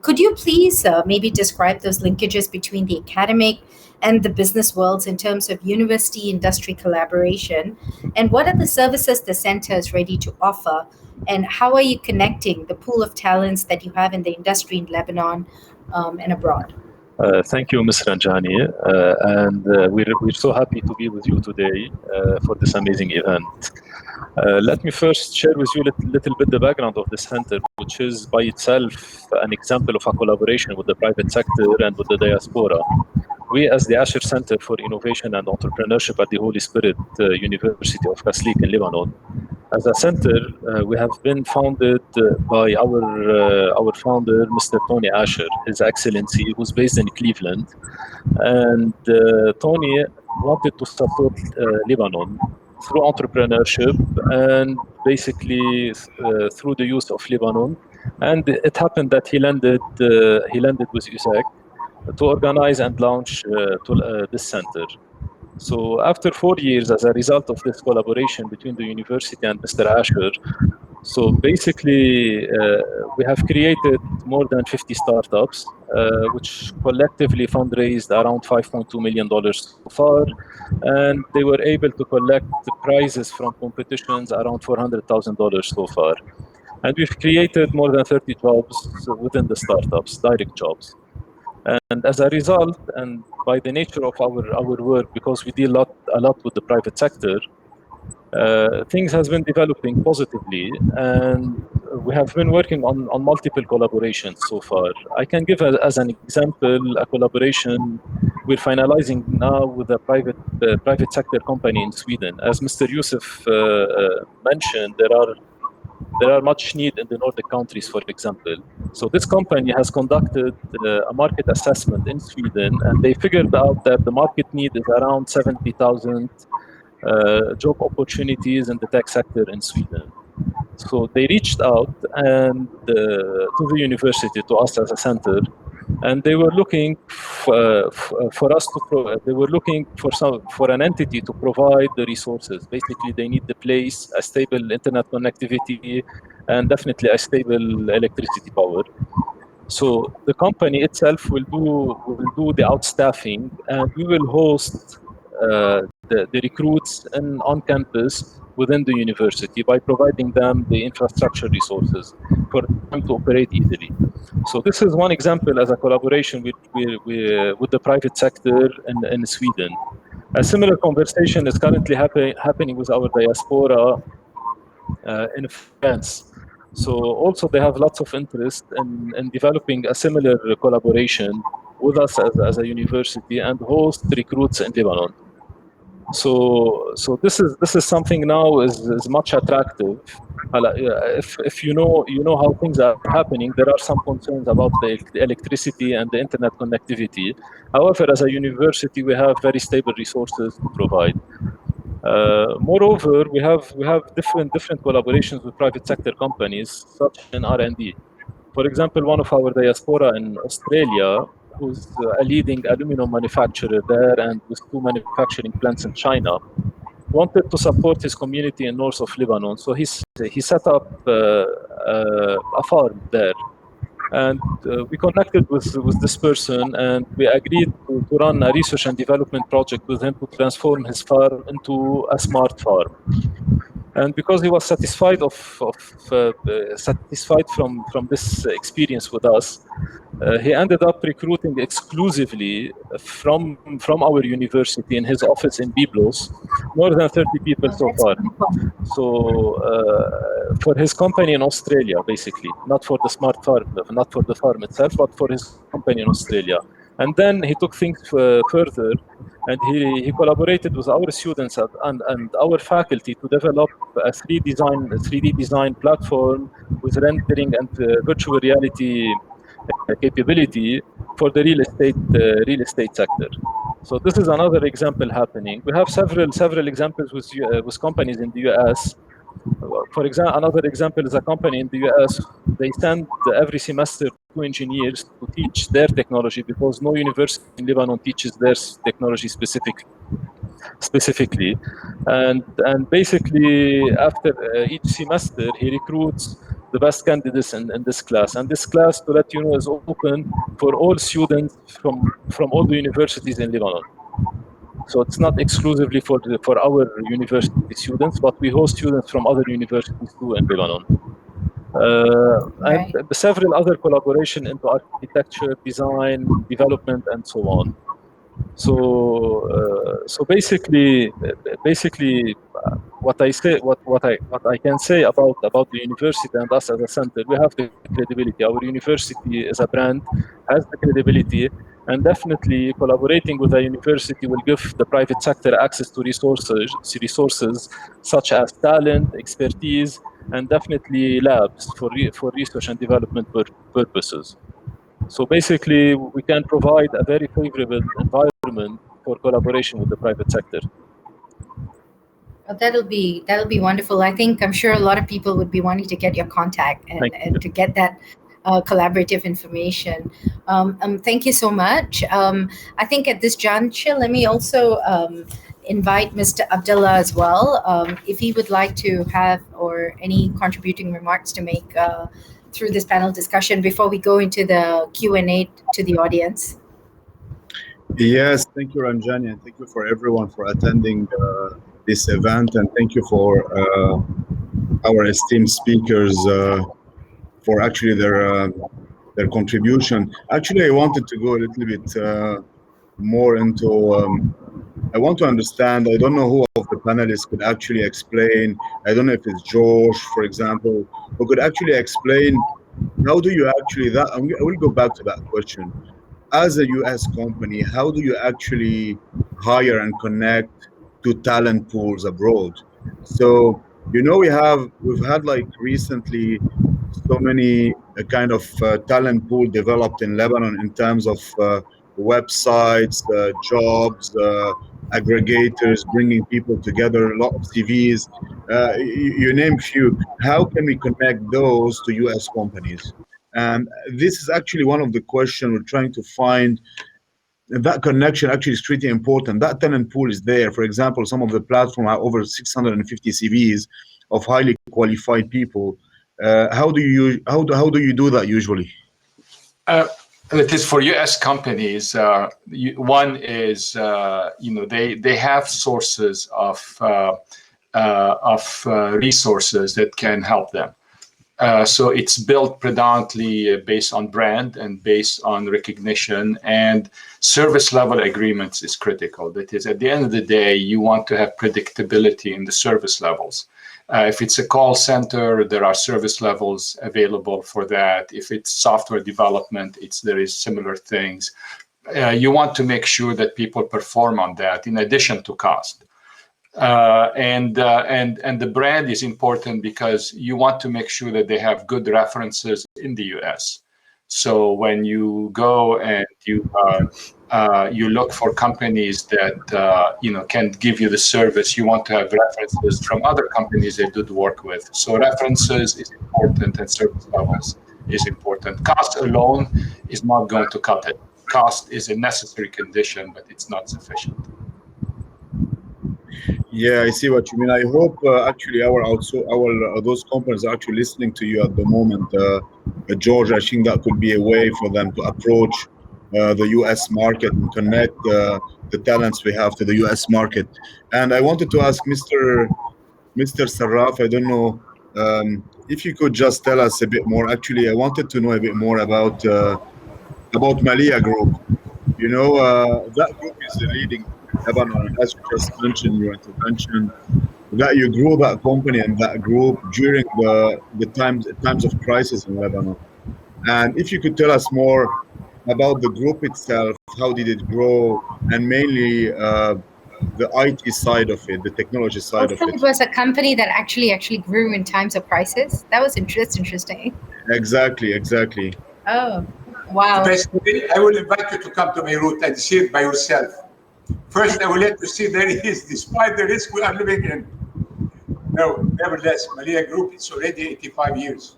Speaker 2: Could you please maybe describe those linkages between the academic and the business worlds in terms of university-industry collaboration? And what are the services the center is ready to offer? And how are you connecting the pool of talents that you have in the industry in Lebanon and abroad?
Speaker 9: Thank you, Ms. Ranjani. And we're so happy to be with you today for this amazing event. Let me first share with you a little bit the background of the center, which is by itself an example of a collaboration with the private sector and with the diaspora. We, as the Asher Center for Innovation and Entrepreneurship at the Holy Spirit University of Kaslik in Lebanon, as a center, we have been founded by our founder, Mr. Tony Asher, His Excellency, who's based in Cleveland. And Tony wanted to support Lebanon through entrepreneurship and basically through the use of Lebanon. And it happened that he landed with USAC to organize and launch this center. So after 4 years, as a result of this collaboration between the university and Mr. Asher, so basically we have created more than 50 startups, which collectively fundraised around $5.2 million so far. And they were able to collect the prizes from competitions around $400,000 so far. And we've created more than 30 jobs within the startups, direct jobs. And as a result, and by the nature of our work, because we deal a lot with the private sector, things has been developing positively, and we have been working on multiple collaborations so far. I can give as an example a collaboration we're finalizing now with a private sector company in Sweden. As Mr. Yusuf mentioned, there are much need in the Nordic countries, for example. So this company has conducted a market assessment in Sweden, and they figured out that the market need is around 70,000 job opportunities in the tech sector in Sweden. So they reached out and to the university, to us as a center, and they were looking for us to they were looking for an entity to provide the resources. Basically, they need the place, a stable internet connectivity, and definitely a stable electricity power. So the company itself will do the outstaffing, and we will host the recruits on campus within the university by providing them the infrastructure resources for them to operate easily. So this is one example as a collaboration with the private sector in Sweden. A similar conversation is currently happening with our diaspora in France. So also they have lots of interest in developing a similar collaboration with us as a university and host recruits in Lebanon. So this is something now is much attractive. If you know how things are happening, there are some concerns about the electricity and the internet connectivity. However, as a university, we have very stable resources to provide. Moreover, we have different collaborations with private sector companies, such in R&D. For example, one of our diaspora in Australia, who's a leading aluminum manufacturer there and with 2 manufacturing plants in China, wanted to support his community in north of Lebanon. So he set up a farm there. And we connected with this person, and we agreed to run a research and development project with him to transform his farm into a smart farm. And because he was satisfied satisfied from this experience with us, he ended up recruiting exclusively from our university in his office in Byblos, more than 30 people so far. So for his company in Australia, basically, not for the smart farm, not for the farm itself, but for his company in Australia. And then he took things further, and he collaborated with our students and our faculty to develop a 3D design platform with rendering and virtual reality capability for the real estate sector. So this is another example happening. We have several examples with companies in the US. For example, another example is a company in the US. They send every semester 2 engineers to teach their technology because no university in Lebanon teaches their technology specifically. And basically, after each semester, he recruits the best candidates in this class. And this class, to let you know, is open for all students from all the universities in Lebanon. So it's not exclusively for our university students, but we host students from other universities too in Lebanon. And several other collaboration into architecture, design, development, and so on. So basically, what I can say about the university and us as a center, we have the credibility. Our university is a brand, has the credibility, and definitely collaborating with a university will give the private sector access to resources such as talent, expertise, and definitely labs for research and development purposes. So basically, we can provide a very favorable environment for collaboration with the private sector.
Speaker 2: That'll be wonderful. I'm sure a lot of people would be wanting to get your contact and to get that collaborative information. Thank you so much. I think at this juncture, let me also invite Mr. Abdullah as well, if he would like to have or any contributing remarks to make through this panel discussion before we go into the Q&A to the audience.
Speaker 10: Yes, thank you, Ranjani, and thank you for everyone for attending this event, and thank you for our esteemed speakers for actually their contribution. Actually, I wanted to go a little bit more into I want to understand. I don't know who of the panelists could actually explain. I don't know if it's George, for example, who could actually explain how do you actually that. I will go back to that question. As a US company, how do you actually hire and connect to talent pools abroad? So, we've had like recently so many kind of talent pool developed in Lebanon in terms of websites, jobs, aggregators, bringing people together, a lot of CVs. You name few. How can we connect those to US companies? And this is actually one of the questions we're trying to find. That connection actually is pretty important. That talent pool is there. For example, some of the platform are over 650 CVs of highly qualified people. How do you do that usually?
Speaker 6: It is for U.S. companies. One is they have sources of resources that can help them. So it's built predominantly based on brand and based on recognition, and service level agreements is critical. That is, at the end of the day, you want to have predictability in the service levels. If it's a call center, there are service levels available for that. If it's software development, there is similar things. You want to make sure that people perform on that in addition to cost. And the brand is important because you want to make sure that they have good references in the US. So when you go and you look for companies that can give you the service, you want to have references from other companies they did work with. So references is important, and service levels is important. Cost alone is not going to cut it. Cost is a necessary condition, but it's not sufficient.
Speaker 10: Yeah, I see what you mean. I hope actually our those companies are actually listening to you at the moment, George. I think that could be a way for them to approach the U.S. market and connect the talents we have to the U.S. market. And I wanted to ask Mr. Sarraf, I don't know if you could just tell us a bit more. Actually, I wanted to know a bit more about Malia Group. That group is the leading Lebanon, as you just mentioned, your intervention, that you grew that company and that group during the times of crisis in Lebanon. And if you could tell us more about the group itself, how did it grow, and mainly the IT side of it, the technology side of
Speaker 2: Also,
Speaker 10: it.
Speaker 2: it was a company that actually grew in times of crisis. That's interesting.
Speaker 10: Exactly.
Speaker 2: Oh, wow.
Speaker 5: Basically, I will invite you to come to Beirut and see it by yourself. First, I will let you see there is, despite the risk we are living in. No, nevertheless, Malia Group, it's already 85 years.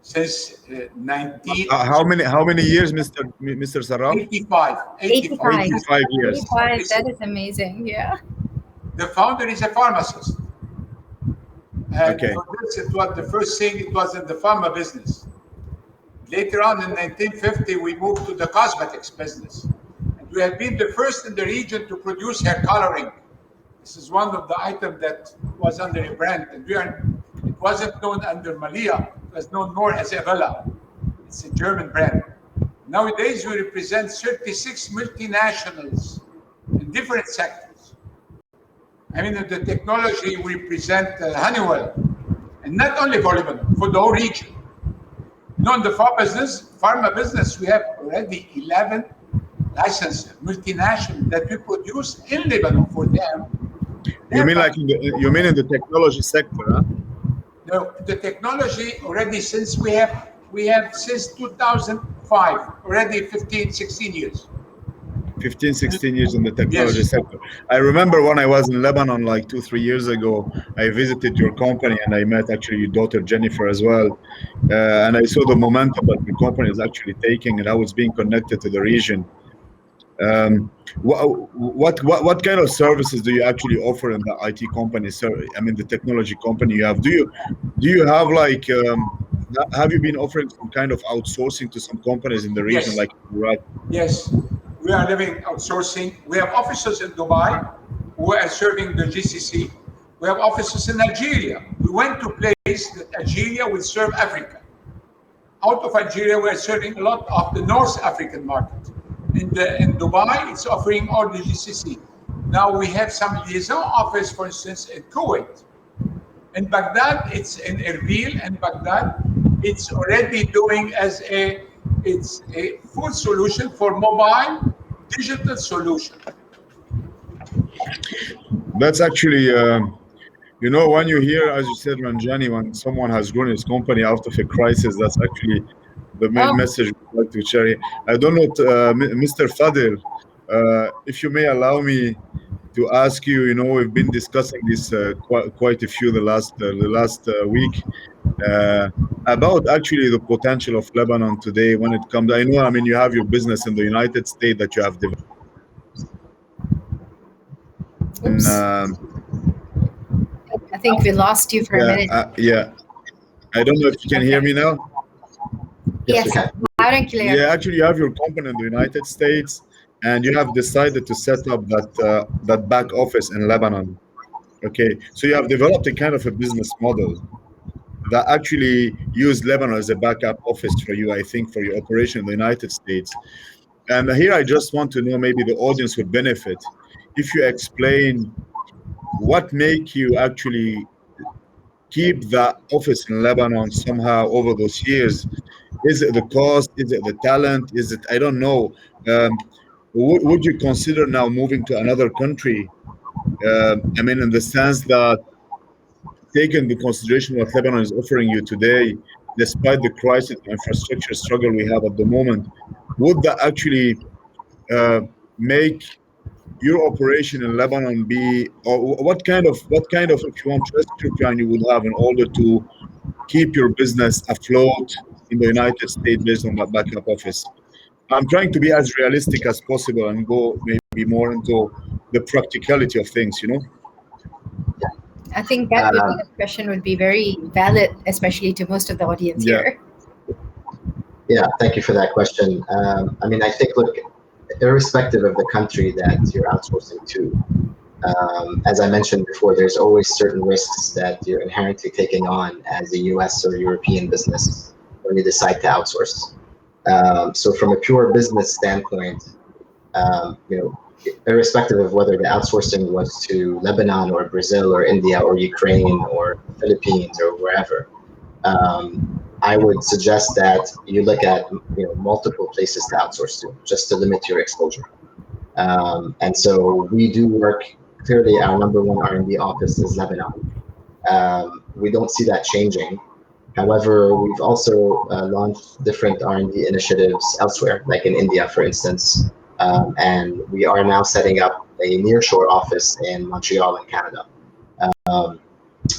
Speaker 5: Since 19...
Speaker 10: How many years, Mr. Sarraf?
Speaker 5: 85.
Speaker 10: 85 years.
Speaker 2: 85, that is amazing, yeah.
Speaker 5: The founder is a pharmacist. And
Speaker 10: Okay.
Speaker 5: for this, it was the first thing, it was in the pharma business. Later on in 1950, we moved to the cosmetics business. And we have been the first in the region to produce hair coloring. This is one of the items that was under a brand. And it wasn't known under Malia, it was known more as Avella. It's a German brand. Nowadays, we represent 36 multinationals in different sectors. I mean, in the technology, we represent Honeywell, and not only for Lebanon, for the whole region. In the pharma business, we have already 11 licensed multinationals that we produce in Lebanon for them.
Speaker 10: You mean in the technology sector, huh?
Speaker 5: No, the technology already since we have since 2005, already 15, 16 years.
Speaker 10: 15, 16 years in the technology
Speaker 5: Yes.
Speaker 10: sector. I remember when I was in Lebanon like 2-3 years ago, I visited your company and I met actually your daughter Jennifer as well. And I saw the momentum that the company is actually taking and how it's being connected to the region. What kind of services do you actually offer in the IT company? I mean, the technology company you have. Do you have like have you been offering some kind of outsourcing to some companies in the region,
Speaker 5: Yes.
Speaker 10: like Iraq?
Speaker 5: Yes, we are living outsourcing. We have offices in Dubai who are serving the GCC. We have offices in Algeria. We went to place that Algeria will serve Africa. Out of Algeria, we are serving a lot of the North African market. In Dubai, it's offering all the GCC. Now we have some liaison office, for instance, in Kuwait. In Baghdad, it's in Erbil and Baghdad. It's already doing it's a full solution for mobile digital solution.
Speaker 10: That's actually, when you hear, as you said, Ranjani, when someone has grown his company out of a crisis, that's actually the main message we'd like to share. I don't know, Mr. Fadil, if you may allow me to ask you, we've been discussing this quite a few the last week about actually the potential of Lebanon today when it comes. I mean, you have your business in the United States that you have developed.
Speaker 2: Oops. I think we lost you for a minute.
Speaker 10: Yeah. I don't know if you can hear me now.
Speaker 2: Yes, loud and clear.
Speaker 10: Yeah, actually, you have your company in the United States, and you have decided to set up that back office in Lebanon. Okay, so you have developed a kind of a business model that actually use Lebanon as a backup office for you, I think, for your operation in the United States. And here I just want to know, maybe the audience would benefit if you explain what make you actually keep that office in Lebanon somehow over those years. Is it the cost? Is it the talent? Is it, I don't know. Would you consider now moving to another country? I mean, in the sense that taking into consideration what Lebanon is offering you today, despite the crisis and infrastructure struggle we have at the moment, would that actually make your operation in Lebanon be, or what kind of, if you want, rescue plan you would have in order to keep your business afloat in the United States based on that backup office? I'm trying to be as realistic as possible and go maybe more into the practicality of things.
Speaker 2: I think that question would be very valid, especially to most of the audience here.
Speaker 7: Yeah, thank you for that question. I mean, I think, look, irrespective of the country that you're outsourcing to, as I mentioned before, there's always certain risks that you're inherently taking on as a US or European business when you decide to outsource. So from a pure business standpoint, irrespective of whether the outsourcing was to Lebanon or Brazil or India or Ukraine or Philippines or wherever, I would suggest that you look at multiple places to outsource to, just to limit your exposure. And so we do work. Clearly, our number one R&D office is Lebanon. We don't see that changing. However, we've also launched different R&D initiatives elsewhere, like in India, for instance. And we are now setting up a nearshore office in Montreal in Canada,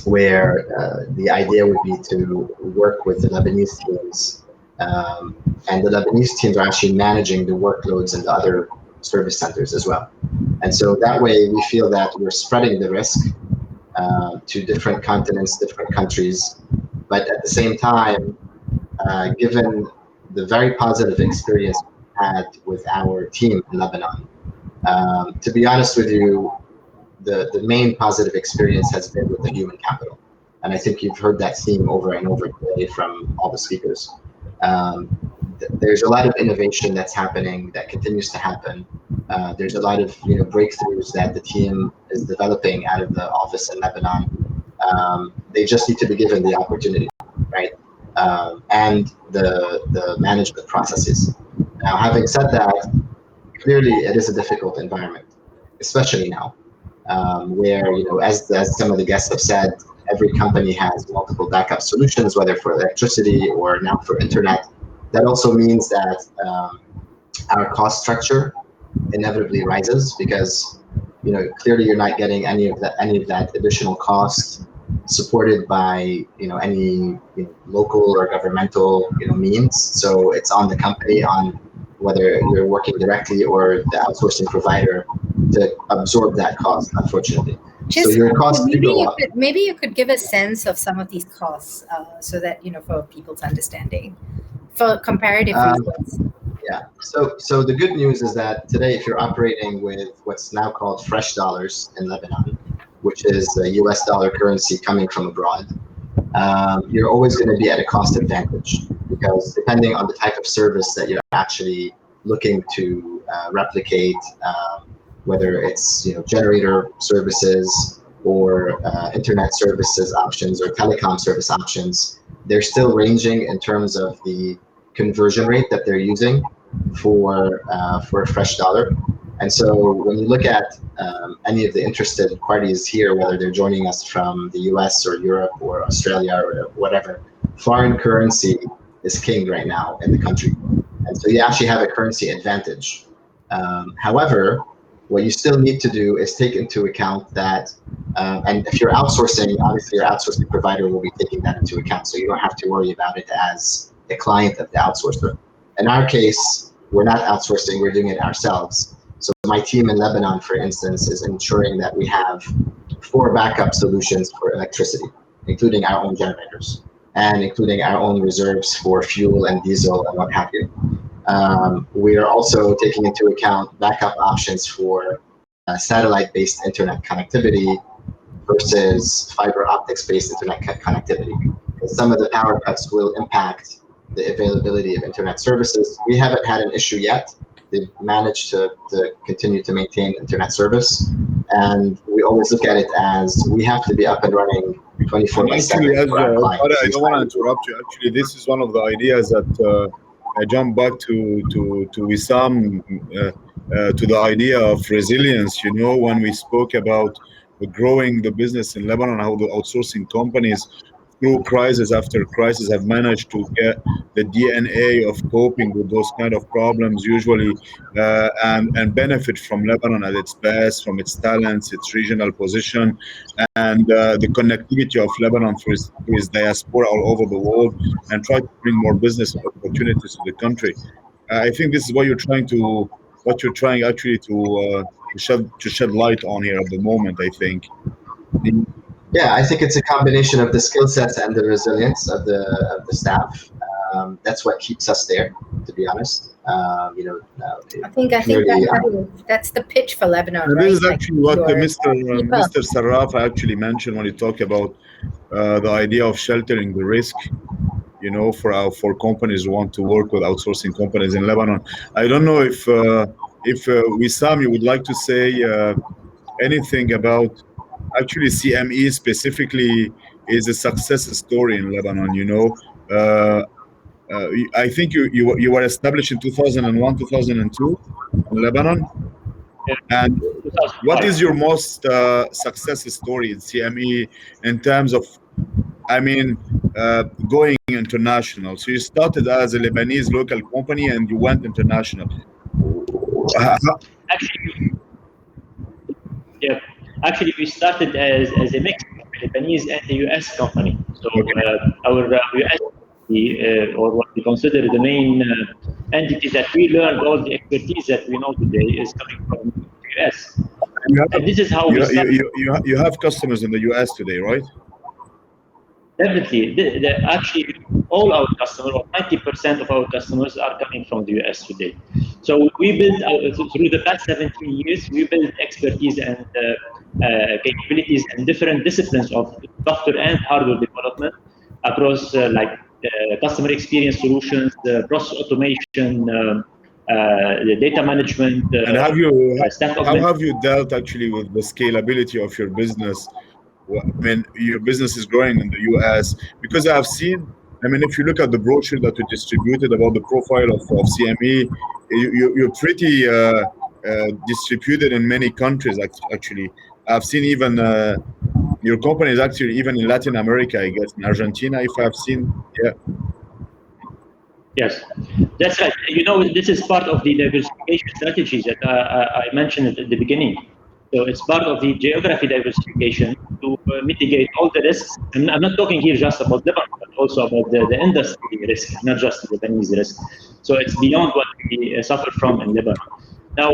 Speaker 7: where the idea would be to work with the Lebanese teams. And the Lebanese teams are actually managing the workloads in the other service centers as well. And so that way we feel that we're spreading the risk to different continents, different countries. But at the same time, given the very positive experience we had with our team in Lebanon, to be honest with you, the main positive experience has been with the human capital. And I think you've heard that theme over and over today from all the speakers. There's a lot of innovation that's happening, that continues to happen. There's a lot of breakthroughs that the team is developing out of the office in Lebanon. They just need to be given the opportunity, right? And the management processes. Now, having said that, clearly it is a difficult environment, especially now, where as some of the guests have said, every company has multiple backup solutions, whether for electricity or now for internet. That also means that our cost structure inevitably rises because clearly you're not getting any of that additional cost supported by any local or governmental means. So it's on the company, on whether you're working directly or the outsourcing provider, to absorb that cost, unfortunately. So your costs do go up.
Speaker 2: Maybe you could give a sense of some of these costs so that for people's understanding, for comparative reasons.
Speaker 7: Yeah. So the good news is that today, if you're operating with what's now called fresh dollars in Lebanon, which is a US dollar currency coming from abroad, you're always going to be at a cost advantage, because depending on the type of service that you're actually looking to replicate, whether it's generator services or internet services options or telecom service options, they're still ranging in terms of the conversion rate that they're using for a fresh dollar. And so when you look at any of the interested parties here, whether they're joining us from the US or Europe or Australia or whatever, foreign currency is king right now in the country. And so you actually have a currency advantage. However, what you still need to do is take into account that, and if you're outsourcing, obviously your outsourcing provider will be taking that into account, so you don't have to worry about it as a client of the outsourcer. In our case, we're not outsourcing, we're doing it ourselves. So my team in Lebanon, for instance, is ensuring that we have 4 backup solutions for electricity, including our own generators and including our own reserves for fuel and diesel and what have you. We are also taking into account backup options for satellite-based internet connectivity versus fiber optics-based internet connectivity. Some of the power cuts will impact the availability of internet services. We haven't had an issue yet. They've managed to continue to maintain internet service. And we always look at it as we have to be up and running 24/7 for our clients.
Speaker 10: I don't want to interrupt you. Actually, this is one of the ideas that I jump back to Wissam, to the idea of resilience. When we spoke about growing the business in Lebanon, how the outsourcing companies through crisis after crisis have managed to get the DNA of coping with those kind of problems usually, and benefit from Lebanon at its best, from its talents, its regional position, and the connectivity of Lebanon through its diaspora all over the world, and try to bring more business opportunities to the country. I think this is what you're trying actually to shed light on here at the moment, I think.
Speaker 7: Yeah, I think it's a combination of the skill sets and the resilience of the staff. That's what keeps us there, to be honest.
Speaker 2: I think that's the pitch for Lebanon.
Speaker 10: This
Speaker 2: right?
Speaker 10: is actually what Mr. Sarraf actually mentioned when he talked about the idea of sheltering the risk. For companies who want to work with outsourcing companies in Lebanon. I don't know if Wissam, you would like to say anything about. Actually, CME specifically is a success story in Lebanon. I think you were established in 2001, 2002 in Lebanon. And what is your most success story in CME in terms of, going international? So you started as a Lebanese local company and you went international.
Speaker 8: Actually, we started as a mix of Lebanese and a US company. So our US, or what we consider the main entity that we learned all the expertise that we know today is coming from the US. And this is how we started.
Speaker 10: You have customers in the US today, right?
Speaker 8: Definitely. Actually, all our customers, or 90% of our customers, are coming from the US today. So we built, through the past 17 years, we built expertise and capabilities in different disciplines of software and hardware development across customer experience solutions, process automation, the data management.
Speaker 10: And how have you dealt actually with the scalability of your business? Your business is growing in the US, because I have seen, if you look at the brochure that we distributed about the profile of CME, you're pretty distributed in many countries, actually. I've seen even your company is actually even in Latin America, I guess, in Argentina, if I've seen. Yeah.
Speaker 8: Yes, that's right. This is part of the diversification strategies that I mentioned at the beginning. So it's part of the geography diversification to mitigate all the risks. And I'm not talking here just about Lebanon, but also about the industry risk, not just the Lebanese risk. So it's beyond what we suffer from in Lebanon. Now,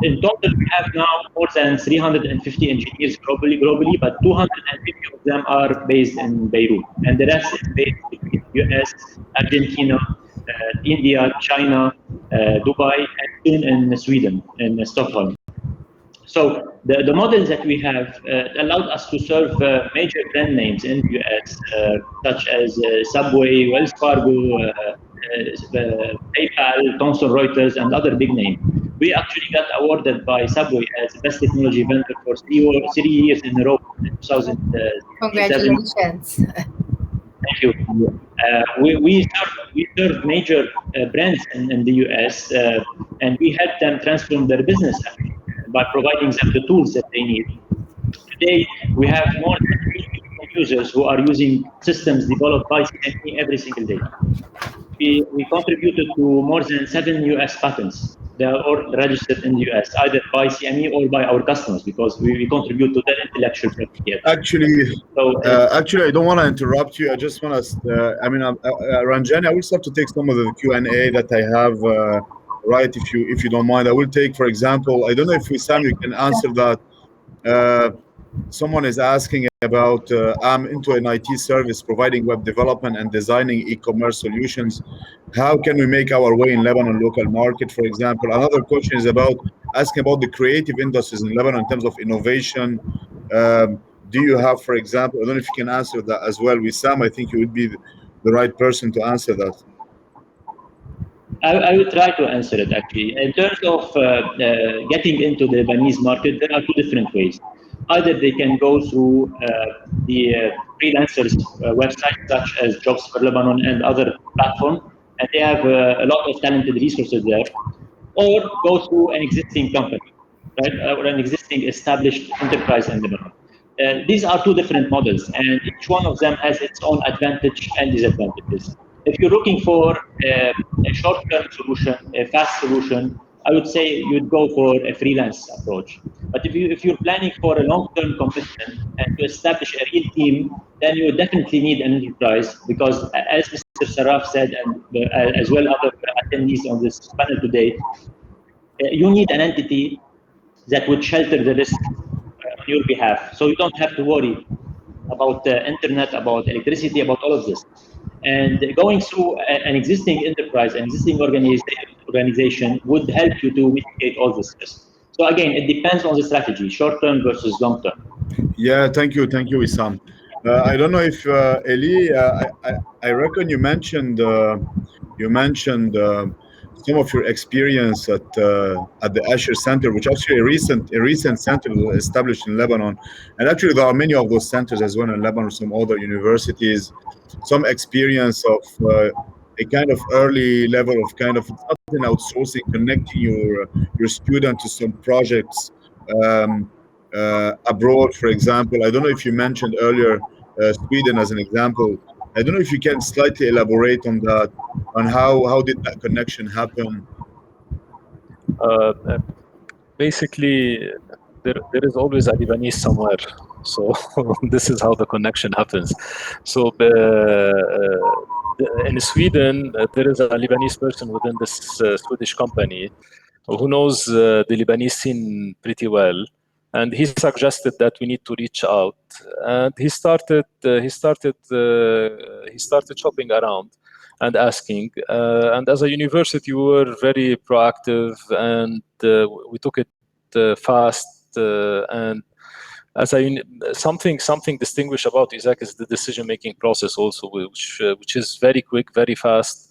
Speaker 8: in total, we have now more than 350 engineers globally, but 250 of them are based in Beirut. And the rest is based between US, Argentina, India, China, Dubai, and soon in Sweden, in Stockholm. So the models that we have allowed us to serve major brand names in the US, such as Subway, Wells Fargo, PayPal, Thomson Reuters, and other big names. We actually got awarded by Subway as the best technology vendor for 3 years in a row in 2007.
Speaker 2: Congratulations.
Speaker 8: Thank you. We serve major brands in the US, and we help them transform their business actually, by providing them the tools that they need. Today, we have more than 3 million users who are using systems developed by CME every single day. We contributed to more than 7 US patents. They are all registered in the US, either by CME or by our customers, because we contribute to their intellectual property.
Speaker 10: Actually, I don't want to interrupt you. I just want to, Ranjani, I will start to take some of the Q&A that I have, right, if you don't mind. I will take, for example, I don't know if Wissam, you can answer that. Someone is asking about, I'm into an IT service providing web development and designing e-commerce solutions. How can we make our way in Lebanon local market, for example? Another question is asking about the creative industries in Lebanon in terms of innovation. Do you have, for example, I don't know if you can answer that as well. Wissam, I think you would be the right person to answer that.
Speaker 8: I will try to answer it actually. In terms of getting into the Lebanese market, there are two different ways. Either they can go through the freelancers websites such as Jobs for Lebanon and other platforms, and they have a lot of talented resources there, or go through an existing company, right, or an existing established enterprise in Lebanon. These are two different models, and each one of them has its own advantage and disadvantages. If you're looking for a short-term solution, a fast solution, I would say you'd go for a freelance approach. But if you're planning for a long-term commitment and to establish a real team, then you would definitely need an enterprise, because as Mr. Saraf said, and as well other attendees on this panel today, you need an entity that would shelter the risk on your behalf. So you don't have to worry about the internet, about electricity, about all of this. And going through an existing enterprise, an existing organization would help you to mitigate all this risk. So again, it depends on the strategy, short-term versus long-term.
Speaker 10: Yeah, thank you, Wissam. I don't know if Eli, I reckon you mentioned some of your experience at the Asher Center, which actually a recent center established in Lebanon, and actually there are many of those centers as well in Lebanon, some other universities, some experience of a kind of early level of kind of it's not an outsourcing, connecting your student to some projects. Abroad, for example. I don't know if you mentioned earlier Sweden as an example. I don't know if you can slightly elaborate on that, on how did that connection happen?
Speaker 9: Basically, there is always a Lebanese somewhere. So this is how the connection happens. So in Sweden, there is a Lebanese person within this Swedish company who knows the Lebanese scene pretty well, and he suggested that we need to reach out. And he started shopping around and asking. And as a university, we were very proactive, and we took it fast. And as something distinguished about Isaac is the decision-making process also, which is very quick, very fast.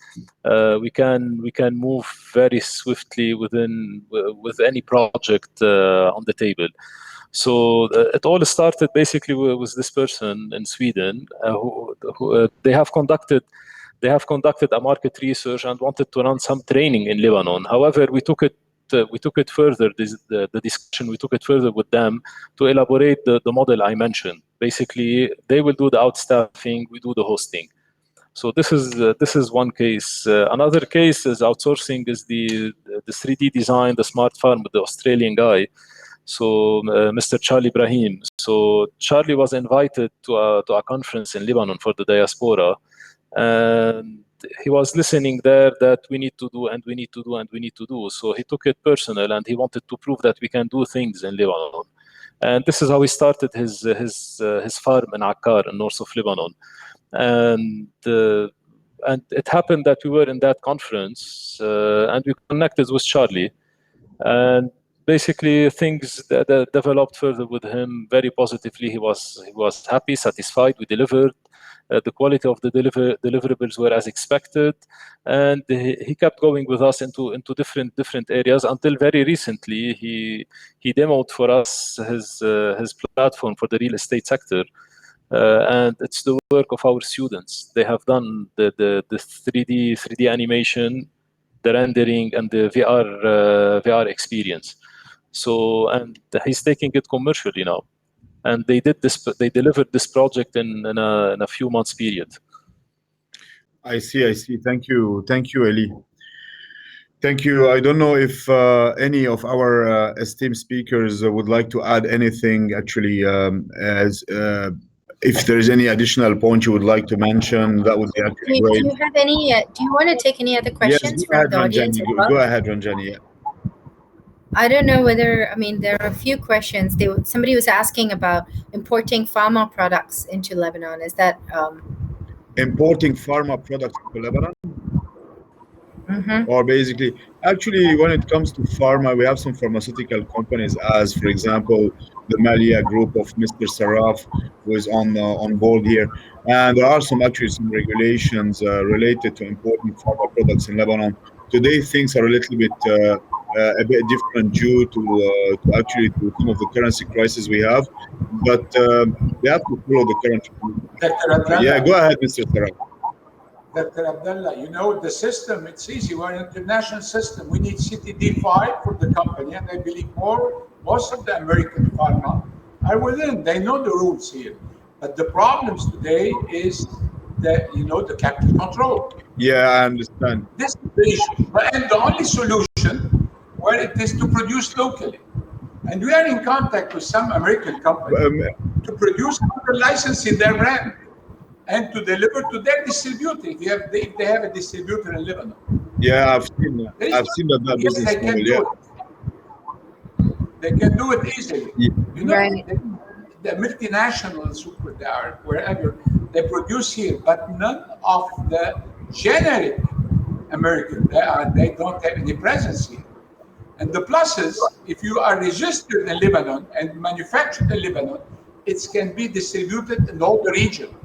Speaker 9: We can move very swiftly with any project on the table. So it all started basically with this person in Sweden who they have conducted a market research and wanted to run some training in Lebanon. However, we took it further. The discussion, we took it further with them to elaborate the model I mentioned. Basically, they will do the outstaffing, we do the hosting. So this is one case. Another case is outsourcing is the 3D design, the smart farm with the Australian guy. So Mr. Charlie Ibrahim. So Charlie was invited to a conference in Lebanon for the diaspora, and he was listening there that we need to do and we need to do and we need to do. So he took it personal and he wanted to prove that we can do things in Lebanon. And this is how he started his farm in Akkar, in north of Lebanon. And it happened that we were in that conference and we connected with Charlie. And basically things that developed further with him very positively. He was happy, satisfied. We delivered. The quality of the deliverables were as expected, and he kept going with us into different areas until very recently he demoed for us his platform for the real estate sector. And it's the work of our students. They have done the 3D animation, the rendering, and the VR experience. So, and he's taking it commercially now. And they delivered this project in a few months period.
Speaker 10: I see. Thank you, Eli. Thank you. I don't know if any of our esteemed speakers would like to add anything. Actually, as if there's any additional point you would like to mention, that would be actually great.
Speaker 2: Do you have any? Do you want to take any other questions from the audience?
Speaker 10: Go ahead, Ranjani. Yeah.
Speaker 2: I don't know whether, I mean, there are a few questions. Somebody was asking about importing pharma products into Lebanon. Is that
Speaker 10: importing pharma products into Lebanon?
Speaker 2: Mm-hmm.
Speaker 10: Or basically, actually, when it comes to pharma, we have some pharmaceutical companies, as for example, the Malia group of Mr. Saraf, who is on board here, and there are some regulations related to importing pharma products in Lebanon. Today, things are a little bit a bit different due to some of the currency crisis we have, but we have to follow the current. Yeah, go ahead, Mr. Saraf.
Speaker 5: Dr. Abdullah, you know, the system, it's easy. We're an international system. We need CTD5 for the company, and I believe most of the American pharma are within. They know the rules here. But the problems today is the capital control.
Speaker 10: Yeah, I understand.
Speaker 5: This is the issue. And the only solution, well, it is to produce locally. And we are in contact with some American companies to produce under licensing their brand and to deliver to their distributor if they have a distributor in Lebanon.
Speaker 10: Yeah, I've seen that business model. Yeah.
Speaker 5: They can do it easily.
Speaker 10: Yeah.
Speaker 5: You know,
Speaker 2: Right.
Speaker 5: the multinationals wherever they produce here, but none of the generic American. They don't have any presence here. And the plus is, if you are registered in Lebanon and manufactured in Lebanon, it can be distributed in all the region.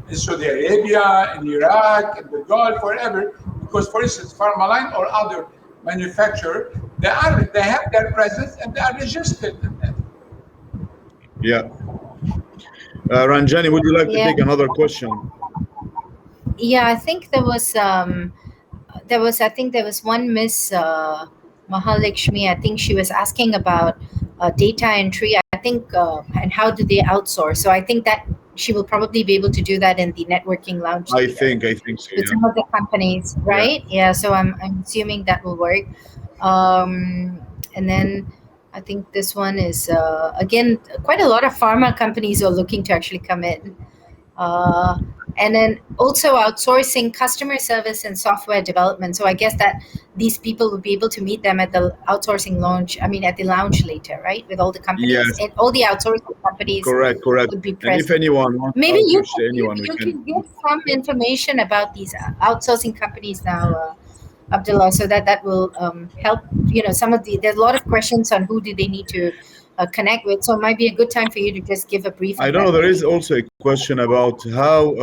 Speaker 5: In Saudi Arabia, in Iraq, in the Gulf, wherever, because for instance, Pharmaline or other manufacturer, they have their presence and they are registered in that.
Speaker 10: Yeah. Ranjani, would you like to take another question?
Speaker 2: Yeah, I think there was one Miss Mahalakshmi. I think she was asking about data entry. I think and how do they outsource? So I think that she will probably be able to do that in the networking lounge.
Speaker 10: I think so.
Speaker 2: With some of the companies, right? Yeah. So I'm assuming that will work. And then I think this one is again quite a lot of pharma companies are looking to actually come in. And then also outsourcing customer service and software development. So I guess that these people will be able to meet them at the outsourcing launch. I mean, at the lounge later, right? With all the companies,
Speaker 10: yes.
Speaker 2: And all the outsourcing companies.
Speaker 10: Correct.
Speaker 2: Would be present.
Speaker 10: And if anyone wants
Speaker 2: maybe you
Speaker 10: can
Speaker 2: give some information about these outsourcing companies now, Abdullah, so that will help. Some of there's a lot of questions on who do they need to connect with. So it might be a good time for you to just give a brief.
Speaker 10: I don't know. There is also a question about how.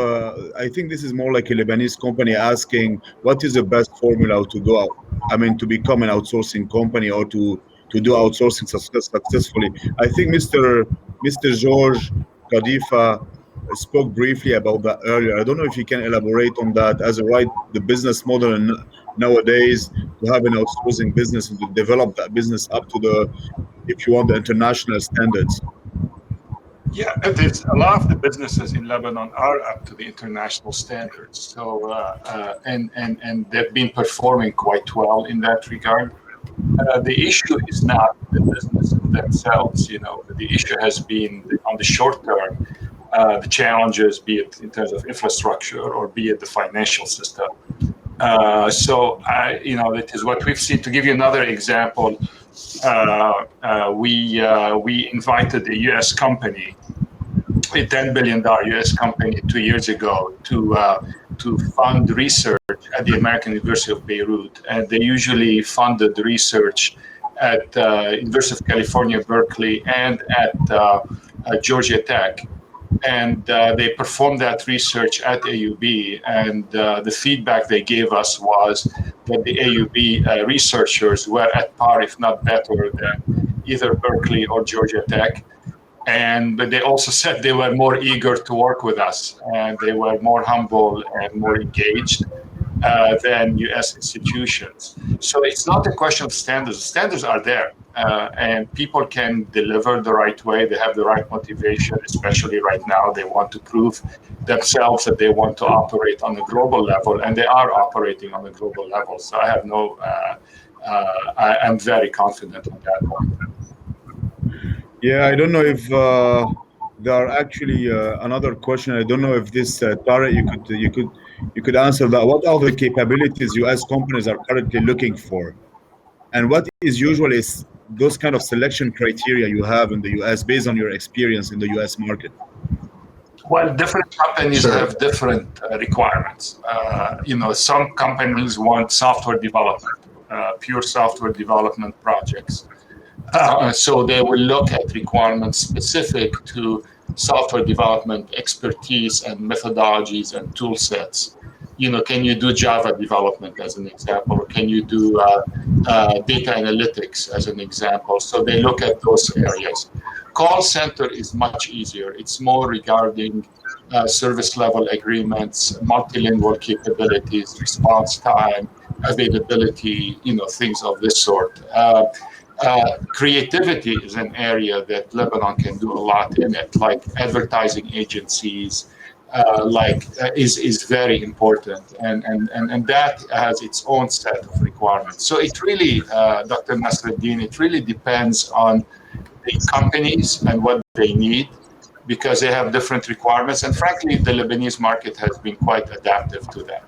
Speaker 10: I think this is more like a Lebanese company asking what is the best formula to go out. I mean, to become an outsourcing company or to do outsourcing successfully. I think Mr. George Khalifa spoke briefly about that earlier. I don't know if you can elaborate on that as the business model nowadays to have an outsourcing business and to develop that business up to the international standards.
Speaker 6: Yeah, there's a lot of the businesses in Lebanon are up to the international standards. So and they've been performing quite well in that regard. The issue is not the businesses themselves. The issue has been on the short term, the challenges, be it in terms of infrastructure or be it the financial system. So that is what we've seen. To give you another example, we invited a U.S. company, a $10 billion U.S. company 2 years ago to fund research at the American University of Beirut. And they usually funded research at University of California, Berkeley, and at Georgia Tech. And they performed that research at AUB, and the feedback they gave us was that the AUB researchers were at par, if not better, than either Berkeley or Georgia Tech. But they also said they were more eager to work with us, and they were more humble and more engaged than US institutions. So it's not a question of standards. Standards are there, and people can deliver the right way. They have the right motivation, especially right now. They want to prove themselves that they want to operate on a global level, and they are operating on a global level. So I have I'm very confident on that point.
Speaker 10: Yeah, I don't know if there are actually another question. I don't know if this Tariq, you could answer that. What are the capabilities U.S. companies are currently looking for, and what is usually those kind of selection criteria you have in the U.S. based on your experience in the U.S. market?
Speaker 6: Well, different companies have different requirements. Some companies want software development, pure software development projects. So they will look at requirements specific to software development expertise and methodologies and tool sets. Can you do Java development as an example, or can you do data analytics as an example? So they look at those areas. Call center is much easier. It's more regarding service level agreements, multilingual capabilities, response time, availability, things of this sort. Creativity is an area that Lebanon can do a lot in it, like advertising agencies, is very important, and that has its own set of requirements. So it really, Dr. Nasreddin, it really depends on the companies and what they need, because they have different requirements, and frankly, the Lebanese market has been quite adaptive to that.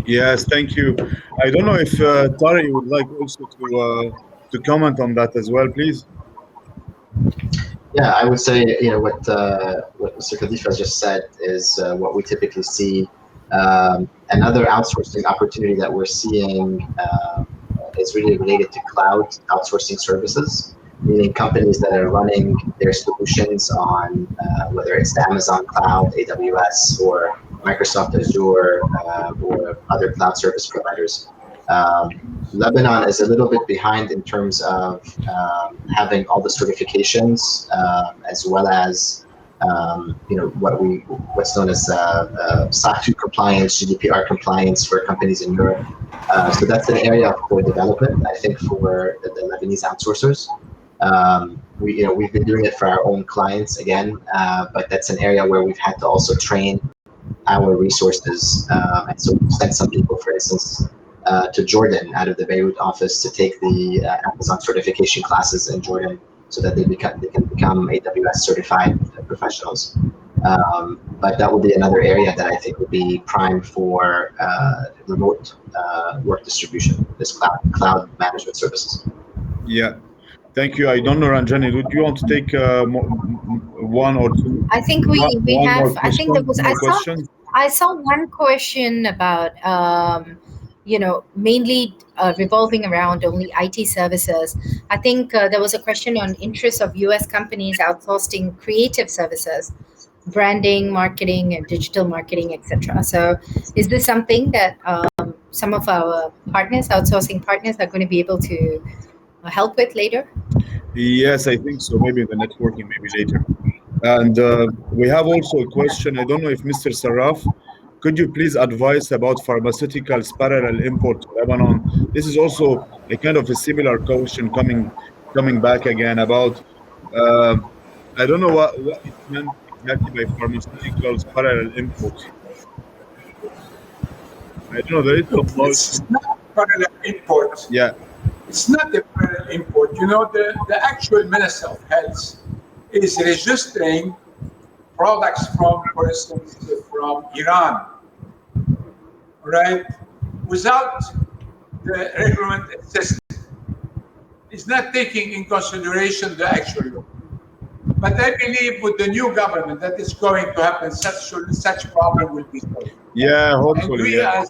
Speaker 10: Yes, thank you. I don't know if Tariq would like also to comment on that as well, please.
Speaker 7: Yeah, I would say what Mr. Khalifa just said is what we typically see. Another outsourcing opportunity that we're seeing is really related to cloud outsourcing services, meaning companies that are running their solutions on whether it's the Amazon Cloud, AWS, or Microsoft Azure, or other cloud service providers. Lebanon is a little bit behind in terms of having all the certifications, as well as what's known as SOC 2 compliance, GDPR compliance for companies in Europe. So that's an area for development, I think, for the Lebanese outsourcers. We've been doing it for our own clients again, but that's an area where we've had to also train our resources, and so we sent some people, for instance, to Jordan out of the Beirut office to take the Amazon certification classes in Jordan, so that they can become AWS certified professionals. But that would be another area that I think would be prime for remote work distribution, this cloud management services.
Speaker 10: Yeah. Thank you. I don't know, Ranjani, would you want to take one or two?
Speaker 2: I think we have. I think there was. I saw one question about mainly revolving around only IT services. I think there was a question on interest of U.S. companies outsourcing creative services, branding, marketing, and digital marketing, etc. So, is this something that some of our partners, outsourcing partners, are going to be able to help with later?
Speaker 10: Yes, I think so. Maybe in the networking, maybe later. And we have also a question. I don't know if Mr. Sarraf, could you please advise about pharmaceuticals parallel import to Lebanon? This is also a kind of a similar question coming back again about, I don't know what it meant exactly by pharmaceuticals parallel imports. I don't know, there is some noise.
Speaker 5: It's not parallel import.
Speaker 10: Yeah.
Speaker 5: It's not a parallel import. The actual Minister of Health is registering products from, for instance, from Iran, right? Without the regulatory system. It's not taking in consideration the actual law. But I believe with the new government that is going to happen, such problem will be solved.
Speaker 10: Yeah, hopefully.
Speaker 5: And we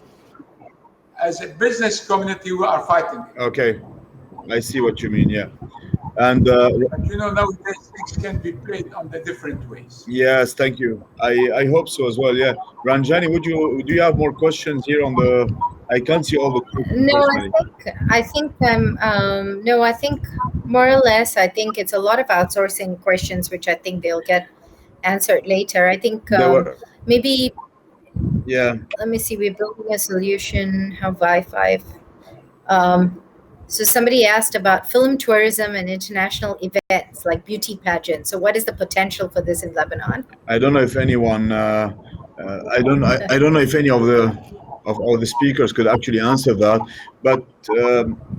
Speaker 5: as a business community, we are fighting.
Speaker 10: Okay. I see what you mean. Yeah, and
Speaker 5: But nowadays things can be played on the different ways.
Speaker 10: yes, thank you. I hope so as well. Yeah, Ranjani, do you have more questions here on the? I can't see all the questions
Speaker 2: No,
Speaker 10: personally.
Speaker 2: I think more or less, I think it's a lot of outsourcing questions, which I think they'll get answered later. I think
Speaker 10: There were,
Speaker 2: maybe
Speaker 10: yeah.
Speaker 2: let me see. We're building a solution. How Wi-Fi. Um, so somebody asked about film tourism and international events like beauty pageants. So what is the potential for this in Lebanon?
Speaker 10: I don't know if anyone. I don't know if any of all the speakers could actually answer that, but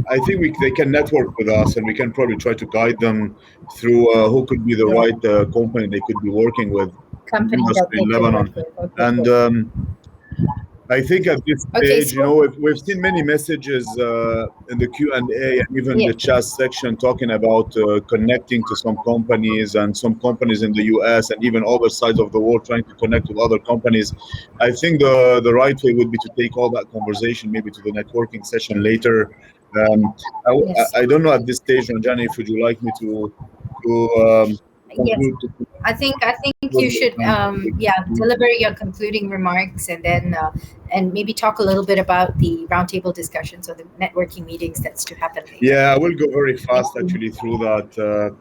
Speaker 10: I think they can network with us, and we can probably try to guide them through who could be the
Speaker 2: Yeah,
Speaker 10: right company they could be working with in
Speaker 2: company that
Speaker 10: industry
Speaker 2: they
Speaker 10: in
Speaker 2: can
Speaker 10: Lebanon.
Speaker 2: work with. Okay,
Speaker 10: And
Speaker 2: cool.
Speaker 10: I think at this
Speaker 2: Okay,
Speaker 10: stage,
Speaker 2: so
Speaker 10: we've seen many messages in the Q&A and even
Speaker 2: yeah,
Speaker 10: the chat section talking about connecting to some companies and some companies in the US and even other sides of the world trying to connect with other companies. I think the right way would be to take all that conversation maybe to the networking session later.
Speaker 2: yes.
Speaker 10: I don't know at this stage, Ranjani, if would you like me to
Speaker 2: Yes,
Speaker 10: conclude?
Speaker 2: I think you should deliver your concluding remarks and then and maybe talk a little bit about the roundtable discussions or the networking meetings that's to happen later.
Speaker 10: Yeah, I will go very
Speaker 2: Thank
Speaker 10: fast
Speaker 2: you.
Speaker 10: actually through that.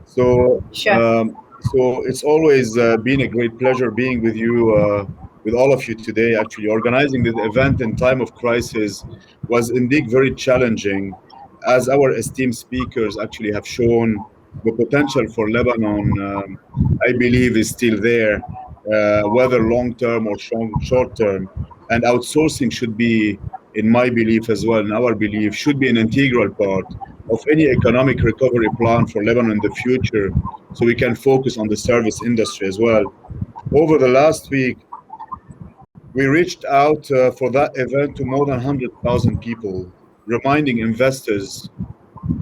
Speaker 10: So,
Speaker 2: Sure.
Speaker 10: so it's always been a great pleasure being with all of you today. Actually, organizing this event in time of crisis was indeed very challenging, as our esteemed speakers actually have shown. The potential for Lebanon, I believe, is still there, whether long term or short term. And outsourcing should be, in my belief as well, in our belief, should be an integral part of any economic recovery plan for Lebanon in the future, so we can focus on the service industry as well. Over the last week, we reached out for that event to more than 100,000 people, reminding investors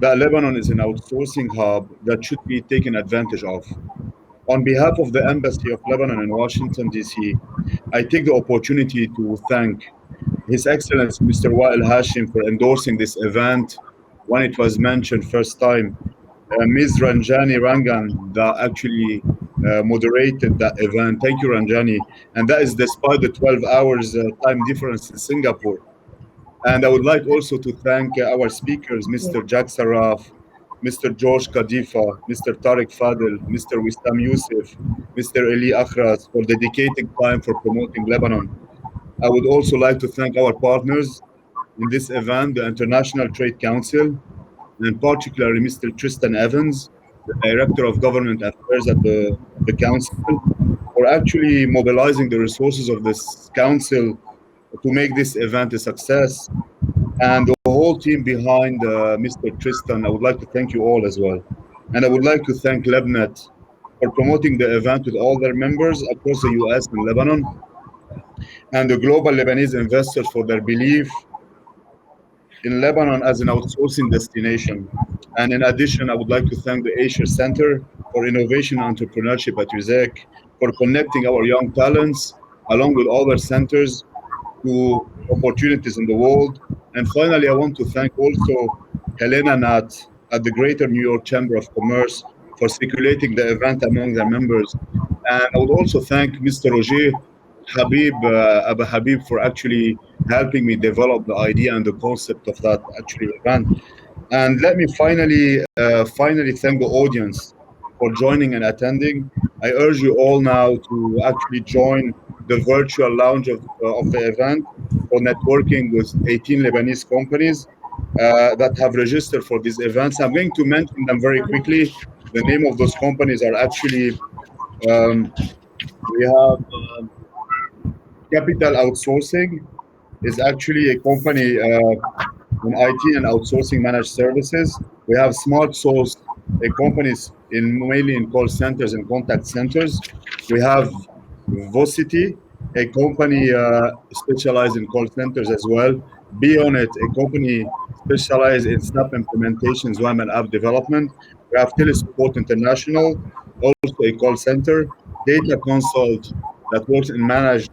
Speaker 10: that Lebanon is an outsourcing hub that should be taken advantage of. On behalf of the Embassy of Lebanon in Washington, D.C., I take the opportunity to thank His Excellency Mr. Wael Hashim for endorsing this event when it was mentioned first time. Ms. Ranjani Rangan that actually moderated that event. Thank you, Ranjani. And that is despite the 12 hours time difference in Singapore. And I would like also to thank our speakers, Mr. Jack Saraf, Mr. George Kadifa, Mr. Tariq Fadel, Mr. Wissam Youssef, Mr. Eli Akhras for dedicating time for promoting Lebanon. I would also like to thank our partners in this event, the International Trade Council, and particularly Mr. Tristan Evans, the Director of Government Affairs at the Council, for actually mobilizing the resources of this Council to make this event a success. And the whole team behind Mr. Tristan, I would like to thank you all as well. And I would like to thank LebNet for promoting the event with all their members across the US and Lebanon, and the global Lebanese investors for their belief in Lebanon as an outsourcing destination. And in addition, I would like to thank the Asia Center for Innovation and Entrepreneurship at USEC for connecting our young talents along with other centers to opportunities in the world. And finally, I want to thank also Helena Nat at the Greater New York Chamber of Commerce for circulating the event among their members. And I would also thank Mr. Roger Abu Habib for actually helping me develop the idea and the concept of that actually event. And let me finally thank the audience for joining and attending. I urge you all now to actually join the virtual lounge of the event for networking with 18 Lebanese companies that have registered for these events. I'm going to mention them very quickly. The name of those companies are actually, we have Capital Outsourcing is actually a company in IT and outsourcing managed services. We have Smart Source, a company mainly in call centers and contact centers. We have Vocity, a company specialized in call centers as well. Beyond a company specialized in SAP implementations, WAM and app development. We have Telesupport International, also a call center. Data Consult that works in managed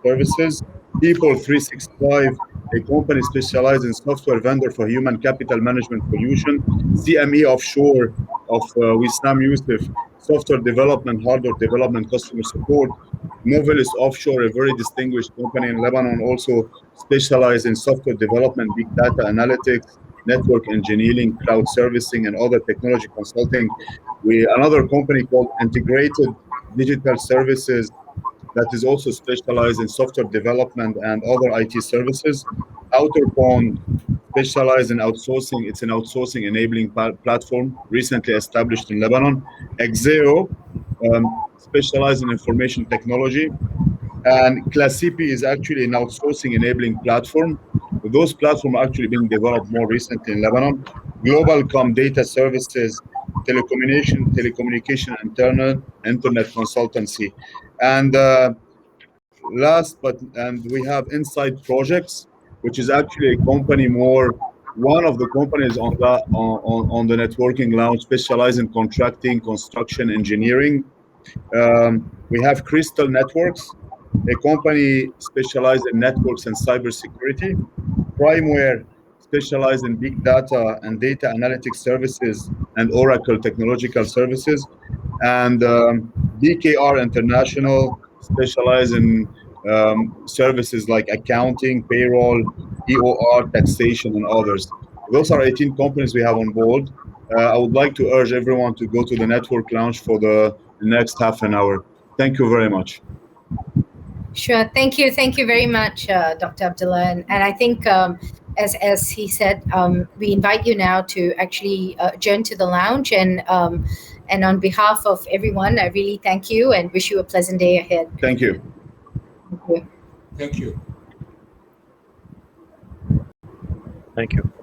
Speaker 10: services. People 365 a company specialized in software vendor for human capital management solution. CME Offshore of Wissam Youssef, software development, hardware development, customer support. Novelis Offshore, a very distinguished company in Lebanon, also specialized in software development, big data analytics, network engineering, cloud servicing, and other technology consulting. Another company called Integrated Digital Services that is also specialized in software development and other IT services. Outer Pond, specialized in outsourcing. It's an outsourcing enabling platform recently established in Lebanon. Exeo, specialized in information technology. And Classipi is actually an outsourcing enabling platform. Those platforms are actually being developed more recently in Lebanon. Globalcom Data Services, telecommunication internet consultancy. And we have Inside Projects, which is actually a company one of the companies on the networking lounge, specialized in contracting, construction, engineering. We have Crystal Networks, a company specialized in networks and cybersecurity. Primeware, specialized in big data and data analytics services and Oracle technological services. And BKR International, specialized in services like accounting, payroll, EOR, taxation, and others. Those are 18 companies we have on board. I would like to urge everyone to go to the network launch for the next half an hour. Thank you very much.
Speaker 2: Sure. Thank you very much, Dr. Abdullah. And I think, as he said, we invite you now to actually adjourn to the lounge. And on behalf of everyone, I really thank you and wish you a pleasant day ahead.
Speaker 10: Thank you.
Speaker 2: Thank you.
Speaker 5: Thank you.
Speaker 9: Thank you.